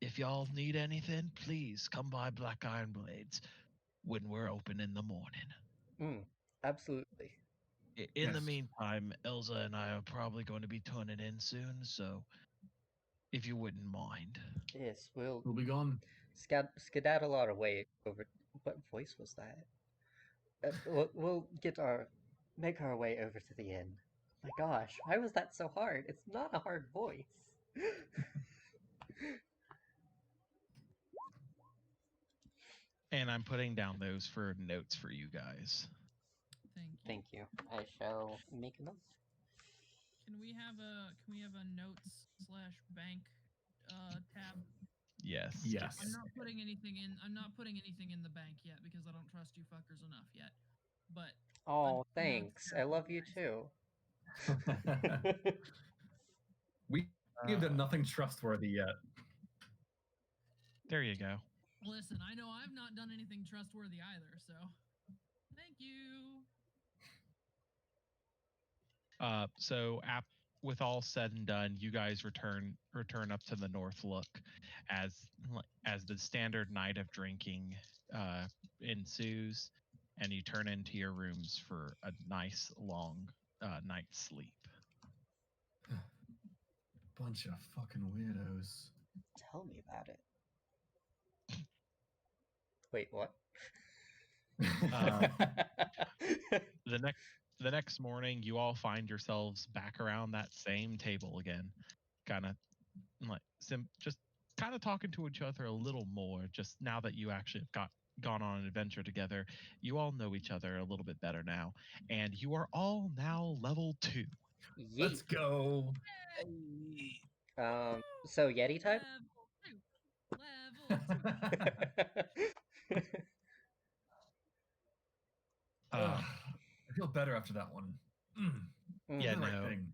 If y'all need anything, please come by Black Iron Blades when we're open in the morning. Absolutely. In the Yes. meantime, Elsa and I are probably going to be turning in soon, so if you wouldn't mind. Yes, we'll We'll be gone. skedaddle our way over. What voice was that? We'll make our way over to the inn. My gosh, why was that so hard? It's not a hard voice. And I'm putting down those for notes for you guys. Thank you. Thank you. I shall make a note. Can we have a notes / bank tab? Yes. Yes. I'm not putting anything in the bank yet because I don't trust you fuckers enough yet. But Oh, a notes thanks. tab I would love be you nice. too. We've done nothing trustworthy yet. There you go. Listen, I know I've not done anything trustworthy either, so thank you. So with all said and done, you guys return up to the North Look as the standard night of drinking ensues, and you turn into your rooms for a nice long night's sleep. Bunch of fucking weirdos. Tell me about it. Wait, what? The next morning, you all find yourselves back around that same table again, kind of just kind of talking to each other a little more. Just now that you actually have gone on an adventure together, you all know each other a little bit better now, and you are all now level 2. Let's go. So Yeti time? Level 2. I feel better after that one. Yeah, The right no. thing.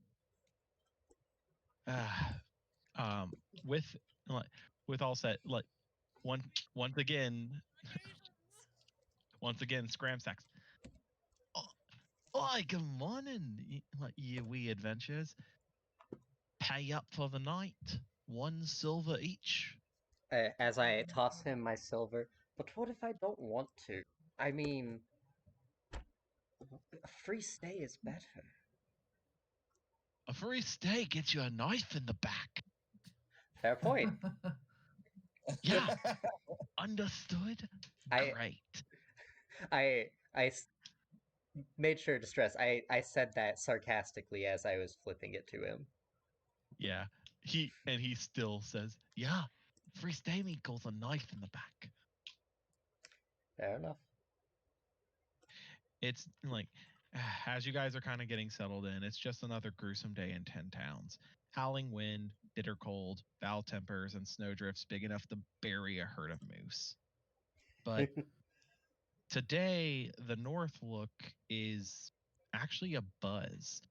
With all set, once again, Scramsax. Oh, good morning, you wee adventurers. Pay up for the night, 1 silver each. As I toss him my silver. But what if I don't want to? I mean, a free stay is better. A free stay gets you a knife in the back. Fair point. Yeah, understood. Great. I made sure to stress. I said that sarcastically as I was flipping it to him. Yeah, he still says, "Yeah, free stay equals a knife in the back." Fair enough. It's as you guys are kind of getting settled in, it's just another gruesome day in 10 towns. Howling wind, bitter cold, foul tempers, and snowdrifts big enough to bury a herd of moose. But today, the North Look is actually a buzz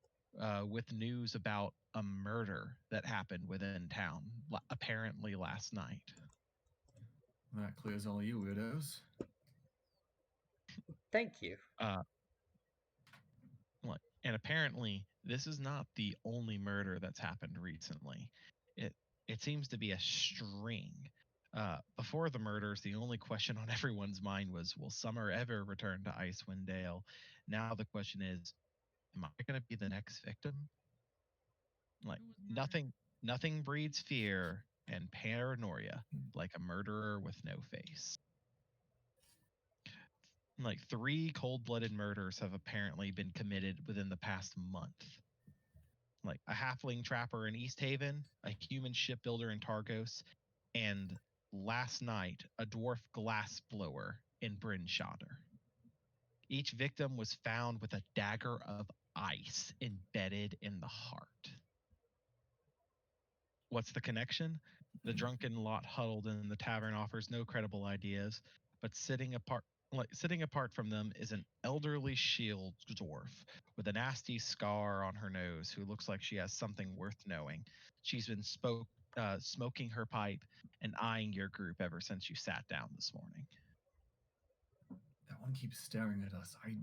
with news about a murder that happened within town, apparently last night. That clears all you weirdos. Thank you. And apparently, this is not the only murder that's happened recently. It seems to be a string. Before the murders, the only question on everyone's mind was, will Summer ever return to Icewind Dale? Now the question is, am I going to be the next victim? Nothing breeds fear and paranoia, like a murderer with no face. Like 3 cold-blooded murders have apparently been committed within the past month. Like a halfling trapper in East Haven, a human shipbuilder in Targos, and last night, a dwarf glass blower in Bryn Shatter. Each victim was found with a dagger of ice embedded in the heart. What's the connection? The drunken lot huddled in the tavern offers no credible ideas, but sitting apart from them is an elderly shield dwarf with a nasty scar on her nose who looks like she has something worth knowing. She's been smoking her pipe and eyeing your group ever since you sat down this morning. That one keeps staring at us. I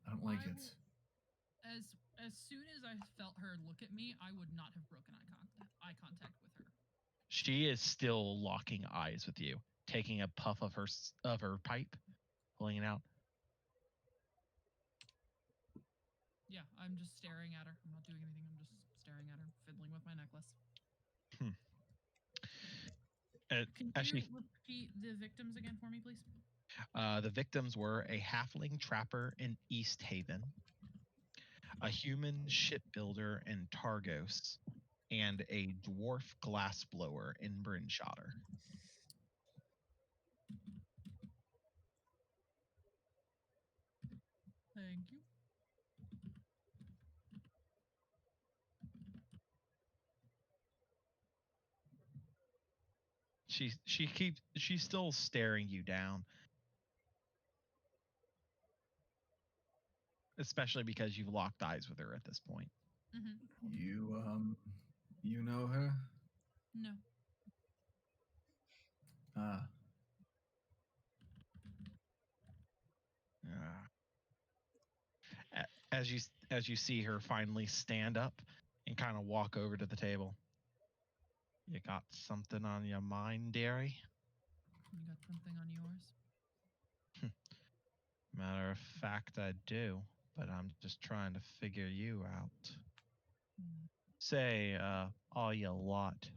don't like I it. will- As soon as I felt her look at me, I would not have broken eye contact with her. She is still locking eyes with you, taking a puff of her pipe, pulling it out. Yeah, I'm just staring at her. I'm not doing anything. I'm just staring at her, fiddling with my necklace. Can Actually, you repeat the victims again for me, please? the victims were a halfling trapper in East Haven, a human shipbuilder in Targos, and a dwarf glassblower in Bryn Shatter. Thank you. She's still staring you down, especially because you've locked eyes with her at this point. Mm-hmm. You know her? No. Ah. As you see her finally stand up and kind of walk over to the table. You got something on your mind, dearie? You got something on yours? Matter of fact, I do, but I'm just trying to figure you out. Say, all you lot,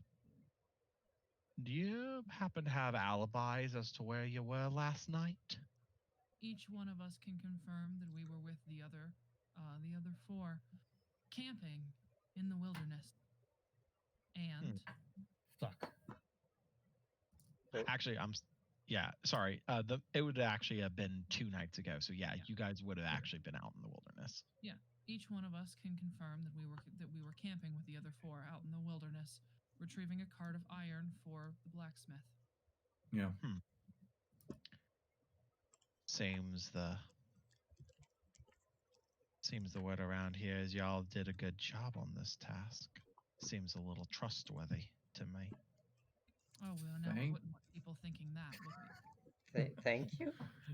do you happen to have alibis as to where you were last night? Each one of us can confirm that we were with the other 4 camping in the wilderness. And Fuck. Actually, sorry. It would actually have been 2 nights ago. So yeah, you guys would have actually been out in the wilderness. Yeah, each one of us can confirm that we were camping with the other 4 out in the wilderness, retrieving a cart of iron for the blacksmith. Yeah. Seems the word around here is y'all did a good job on this task. Seems a little trustworthy to me. Oh, well, now we wouldn't want people thinking that, would we? Thank you.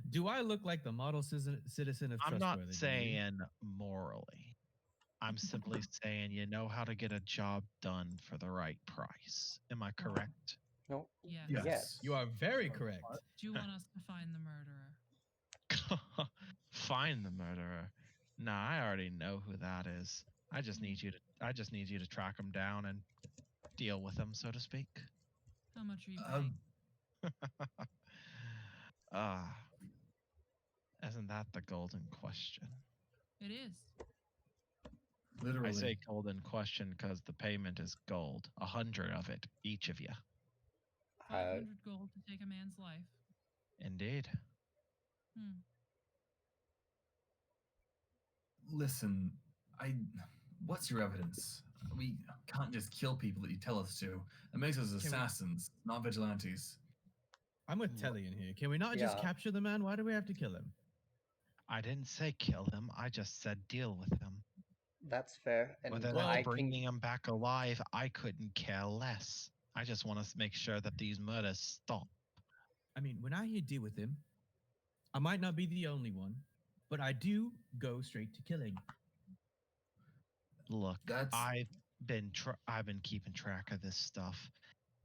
Do I look like the model citizen of I'm trustworthy? not saying morally. I'm simply saying you know how to get a job done for the right price. Am I correct? No. Yes. Yes. You are very correct. Do you want us to find the murderer? Find the murderer. Nah, I already know who that is. I just need you to track him down and deal with him, so to speak. How much are you paying? Isn't that the golden question? It is. Literally. I say golden question because the payment is gold. 100 of it, each of you. 500 gold to take a man's life. Indeed. Listen, what's your evidence? We can't just kill people that you tell us to. That makes us assassins, not vigilantes. I'm with Telly in here. Can we not just capture the man? Why do we have to kill him? I didn't say kill him. I just said deal with him. That's fair. And Whether that's bringing him back alive, I couldn't care less. I just want to make sure that these murders stop. I mean, when I hear deal with him, I might not be the only one, but I do go straight to killing. Look, I've been keeping track of this stuff.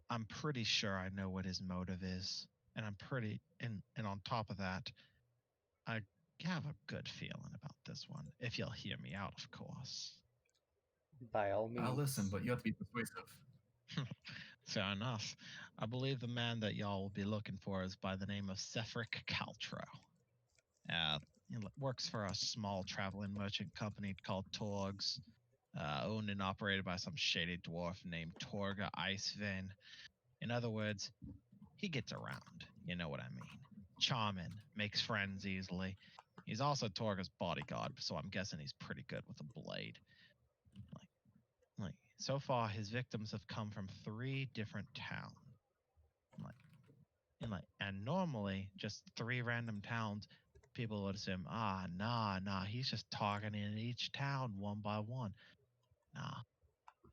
I'm pretty sure I know what his motive is, and and on top of that, I have a good feeling about this one. If you'll hear me out, of course. By all means. I'll listen, but you have to be persuasive. Fair enough. I believe the man that y'all will be looking for is by the name of Sefric Caltro. He works for a small traveling merchant company called Torgs, owned and operated by some shady dwarf named Torga Icewind. In other words, he gets around. You know what I mean. Charming, makes friends easily. He's also Torga's bodyguard, so I'm guessing he's pretty good with a blade. Like so far, his victims have come from 3 different towns. And normally, just 3 random towns, people would assume, nah, he's just targeting each town one by one. Nah,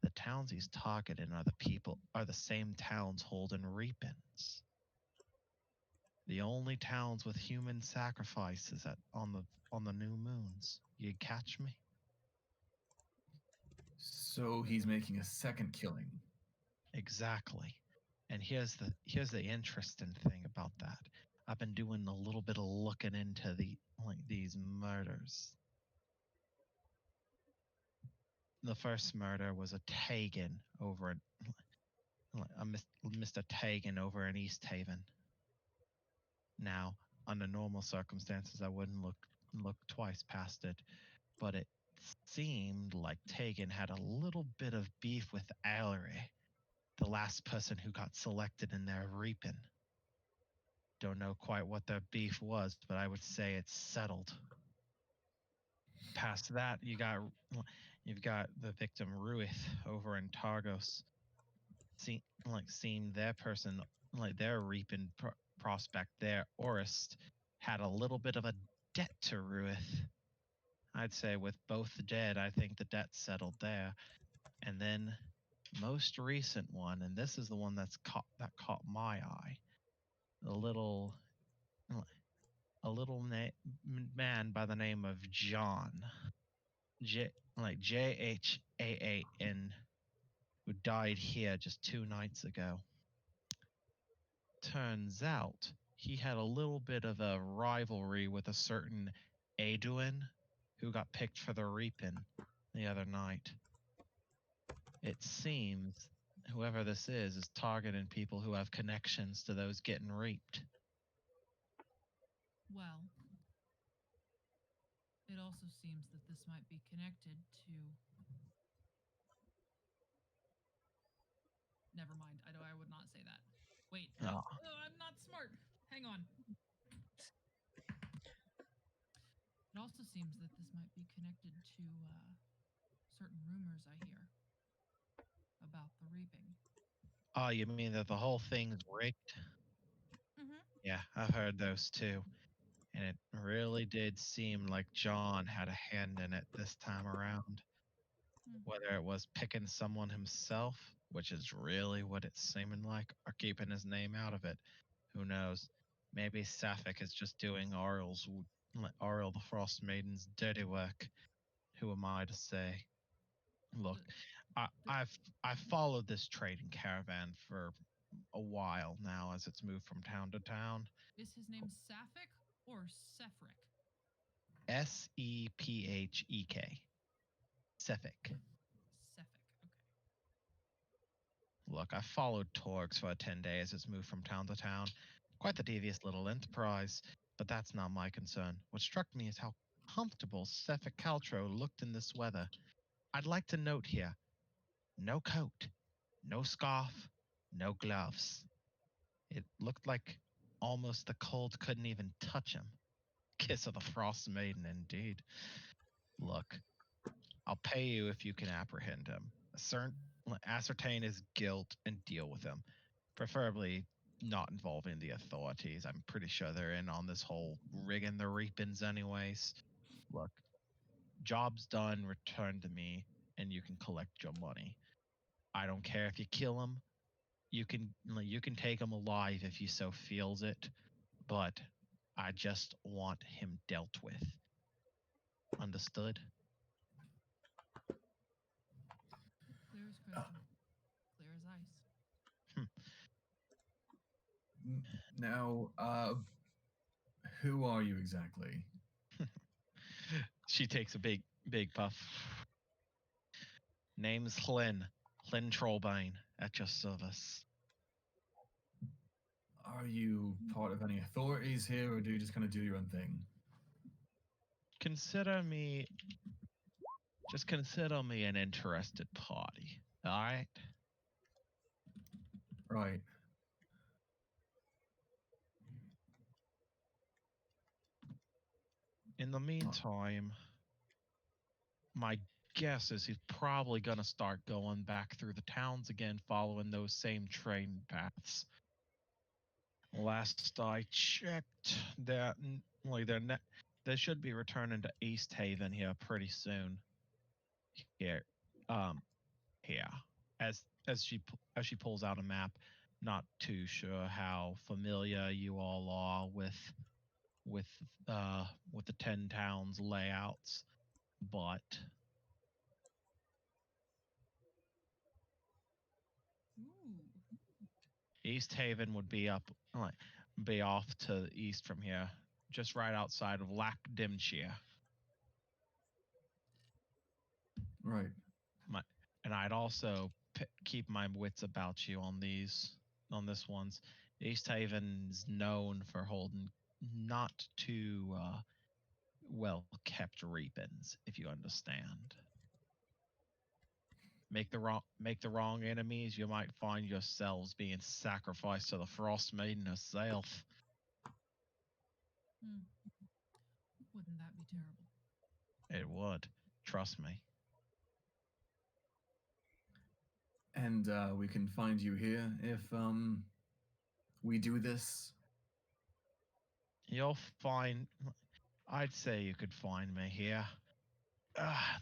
the towns he's targeting are the same towns holding reapings. The only towns with human sacrifices on the new moons. You catch me? So he's making a second killing. Exactly. And here's the interesting thing about that. I've been doing a little bit of looking into these murders. The first murder was a Tegan over Mr. Tegan over in East Haven. Now, under normal circumstances, I wouldn't look twice past it, but it seemed like Tegan had a little bit of beef with Allery, the last person who got selected in their reaping. Don't know quite what their beef was, but I would say it's settled. Past that, you've got the victim Ruith over in Targos. Seeing their person, their reaping prospect there, Orist, had a little bit of a debt to Ruith. I'd say with both dead, I think the debt's settled there. And then most recent one, and this is the one that caught my eye. A little man by the name of John, Jhaan, who died here just 2 nights ago. Turns out he had a little bit of a rivalry with a certain Aduin, who got picked for the reaping the other night. It seems whoever this is targeting people who have connections to those getting reaped. Well, it also seems that this might be connected to... Never mind. I would not say that. Wait. Oh. I'm not smart. Hang on. It also seems that this might be connected to certain rumors I hear about the reaping. Oh, you mean that the whole thing's rigged? Mm-hmm. Yeah, I've heard those too. And it really did seem like John had a hand in it this time around. Whether it was picking someone himself, which is really what it's seeming like, or keeping his name out of it, who knows? Maybe Sapphic is just doing Ariel the Frost Maiden's dirty work. Who am I to say? Look, I've followed this trading caravan for a while now as it's moved from town to town. Is his name Sapphic or Sefric? Sephek. Seffic. Seffic, okay. Look, I followed Torgs for 10 days as it's moved from town to town. Quite the devious little enterprise, but that's not my concern. What struck me is how comfortable Seffic Caltro looked in this weather. I'd like to note here, no coat, no scarf, no gloves. It looked like almost the cold couldn't even touch him. Kiss of the Frost Maiden, indeed. Look, I'll pay you if you can apprehend him. Ascertain his guilt and deal with him. Preferably not involving the authorities. I'm pretty sure they're in on this whole rigging the reapings anyways. Look, job's done, return to me, and you can collect your money. I don't care if you kill him. You can take him alive if you so feels it, but I just want him dealt with. Understood? Clear as crystal. Clear as ice. Now, who are you exactly? She takes a big puff. Name's Hlyn Trollbane, at your service. Are you part of any authorities here, or do you just kind of do your own thing? Consider me an interested party. All right? Right. In the meantime, my guess is he's probably going to start going back through the towns again, following those same train paths. Last I checked, they should be returning to East Haven here pretty soon. Here, here. As she pulls out a map, not too sure how familiar you all are with the 10 towns layouts, but Ooh. East Haven would be be off to the east from here, just right outside of Lackdimshire. Right. And I'd also keep my wits about you on this ones. East Haven's known for holding not too well kept reapings, if you understand. Make the wrong enemies, you might find yourselves being sacrificed to the Frost Maiden herself. Wouldn't that be terrible? It would. Trust me. And we can find you here if we do this. I'd say you could find me here.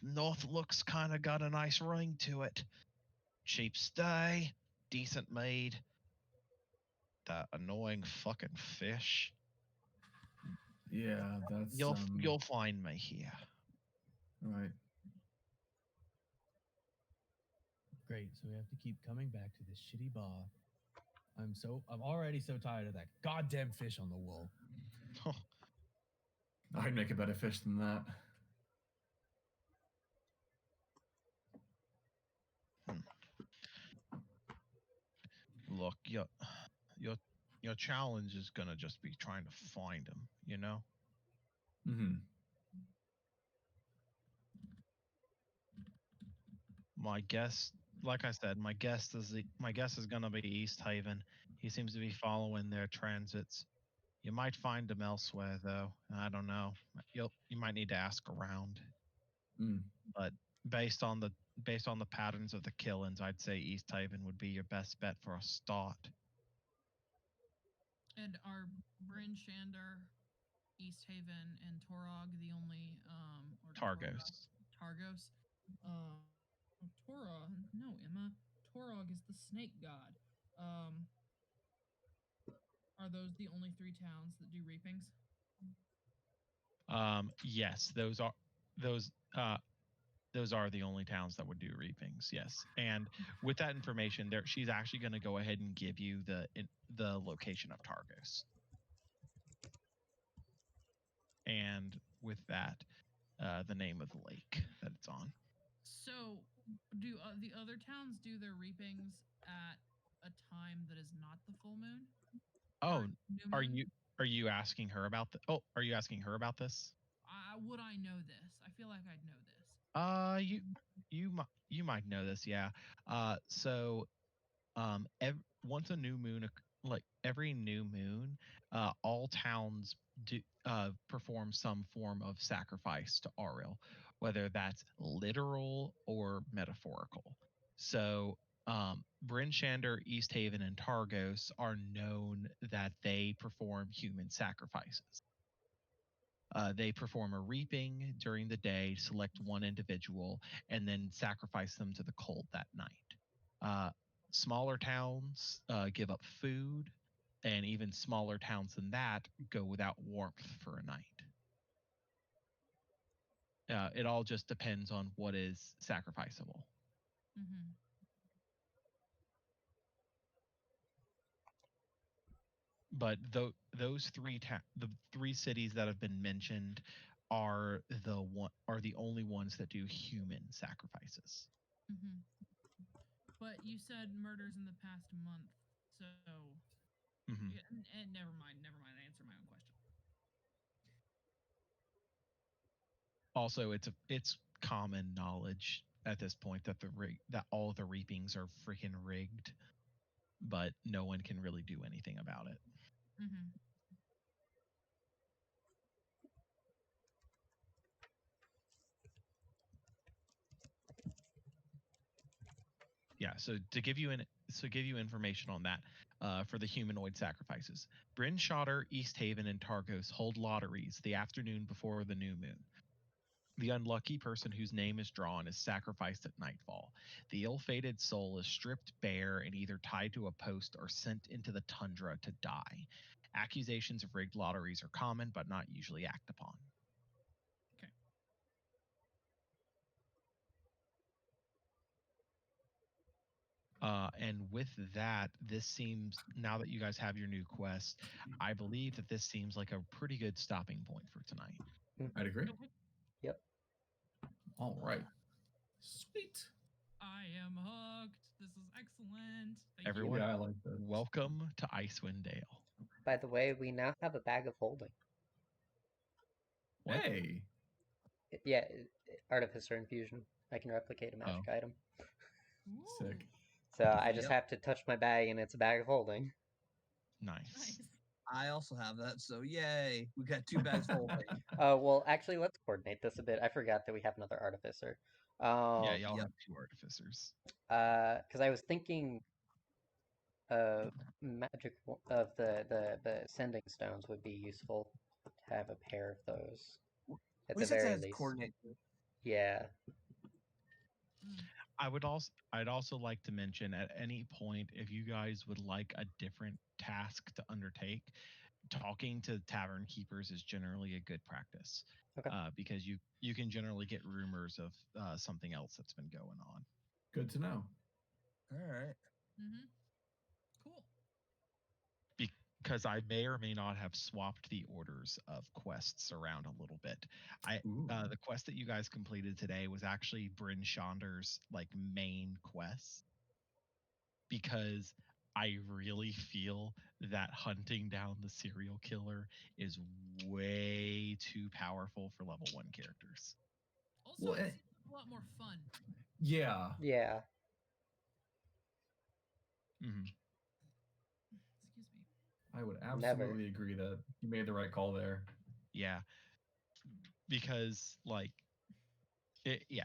North looks kind of got a nice ring to it. Cheap stay, decent mead. That annoying fucking fish. Yeah, that's You'll find me here. Right. Great. So we have to keep coming back to this shitty bar. I'm already so tired of that goddamn fish on the wall. I'd make a better fish than that. Look, your challenge is gonna just be trying to find him, you know? Mm-hmm. My guess, like I said, my guess is gonna be East Haven. He seems to be following their transits. You might find him elsewhere, though. I don't know. You might need to ask around. But based on the patterns of the killings, I'd say East Haven would be your best bet for a start. And are Bryn Shander, East Haven, and Torog the only or Targos. Targos? Torog? No, Emma. Torog is the snake god. Are those the only 3 towns that do reapings? Yes, those are the only towns that would do reapings. Yes, and with that information, she's actually going to go ahead and give you the location of Targos. And with that, the name of the lake that it's on. So, do the other towns do their reapings at a time that is not the full moon? Oh, are you asking her about are you asking her about this? Would I know this? I feel like I'd know this. You might know this, yeah. Once a new moon, like every new moon, all towns do perform some form of sacrifice to Auril, whether that's literal or metaphorical. So, Bryn Shander, East Haven, and Targos are known that they perform human sacrifices. They perform a reaping during the day, select one individual, and then sacrifice them to the cold that night. Smaller towns give up food, and even smaller towns than that go without warmth for a night. It all just depends on what is sacrificable. Mm-hmm. But the 3 cities that have been mentioned are the only ones that do human sacrifices. Mm-hmm. But you said murders in the past month, so Mhm. Yeah, and never mind. I answered my own question. Also, it's common knowledge at this point that that all of the reapings are freaking rigged, but no one can really do anything about it. Mm-hmm. Yeah, so to give you information on that, for the humanoid sacrifices, Bryn Shotter, East Haven, and Targos hold lotteries the afternoon before the new moon. The unlucky person whose name is drawn is sacrificed at nightfall. The ill-fated soul is stripped bare and either tied to a post or sent into the tundra to die. Accusations of rigged lotteries are common, but not usually acted upon. Okay. And with that, this seems, now that you guys have your new quest, I believe that this seems like a pretty good stopping point for tonight. I'd agree. Okay. Yep. All right. Sweet. I am hooked. This is excellent. Thank Everyone, Yeah, I like that. welcome to Icewind Dale. By the way, we now have a bag of holding. What? Hey. Yeah, artificer infusion. I can replicate a magic item. you. Sick. Ooh, So I just Yep. have to touch my bag and it's a bag of holding. Nice. nice. I also have that, so yay! We got 2 bags full. Well, actually, let's coordinate this a bit. I forgot that we have another artificer. Yeah, y'all Yep. have 2 artificers. Because I was thinking of of the sending stones would be useful to have a pair of those at We the just have to very have least. coordinate. Yeah. I'd also like to mention at any point, if you guys would like a different task to undertake, talking to tavern keepers is generally a good practice. Okay. Because you can generally get rumors of something else that's been going on. Good to know. All right. Mm-hmm. Cool. Because I may or may not have swapped the orders of quests around a little bit. Ooh. The quest that you guys completed today was actually Bryn Shonder's like main quest, because I really feel that hunting down the serial killer is way too powerful for level 1 characters. Also, Well, it seems a lot more fun. Yeah. Yeah. Mm-hmm. Excuse me. I would Never. absolutely agree that you made the right call there. Yeah, because like, yeah.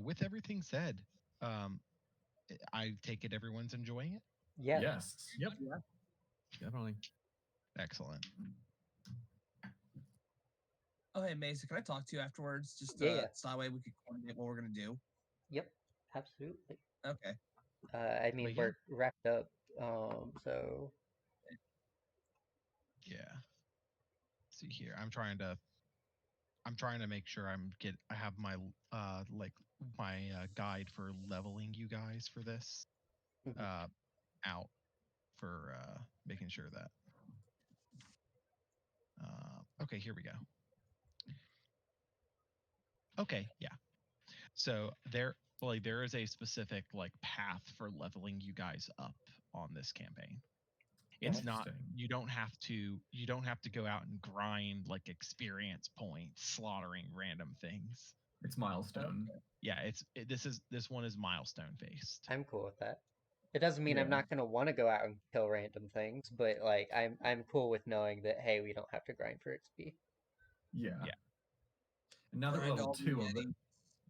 With everything said, I take it everyone's enjoying it. Yeah. Yes. Yep. Definitely. Excellent. Oh, hey, Mason, can I talk to you afterwards? Just Yeah. so that way we can coordinate what we're gonna do. Yep. Absolutely. Okay. I mean, But yeah. we're wrapped up. So Yeah. See here, I'm trying to make sure I have my guide for leveling you guys for this Mhm. out for making sure that okay, here we go. Okay, yeah. So there is a specific like path for leveling you guys up on this campaign. It's not, you don't have to go out and grind like experience points slaughtering random things. It's milestone. Yeah, this one is milestone based. I'm cool with that. It doesn't mean I'm Yeah. not gonna want to go out and kill random things, but like I'm cool with knowing that hey, we don't have to grind for XP. Yeah. Yeah. And now that we're Grind level all the 2 of it. Yeti.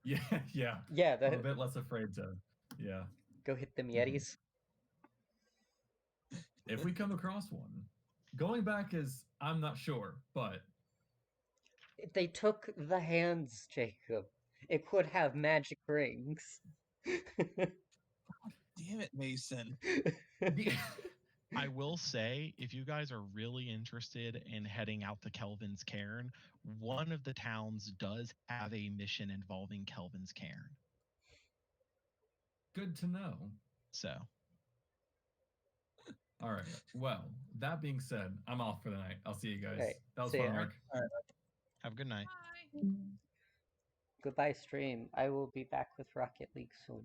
Yeah, yeah. Yeah, I'm a bit less afraid to. Yeah. go hit them Yetis. If we come across one. Going back is I'm not sure, but They took the hands, Jacob. It could have magic rings. Damn it, Mason. I will say, if you guys are really interested in heading out to Kelvin's Cairn, one of the towns does have a mission involving Kelvin's Cairn. Good to know. So, all right. Well, that being said, I'm off for the night. I'll see you guys. Right. That was See fun, ya. Mark. have a good night. Bye. Goodbye, stream. I will be back with Rocket League soon.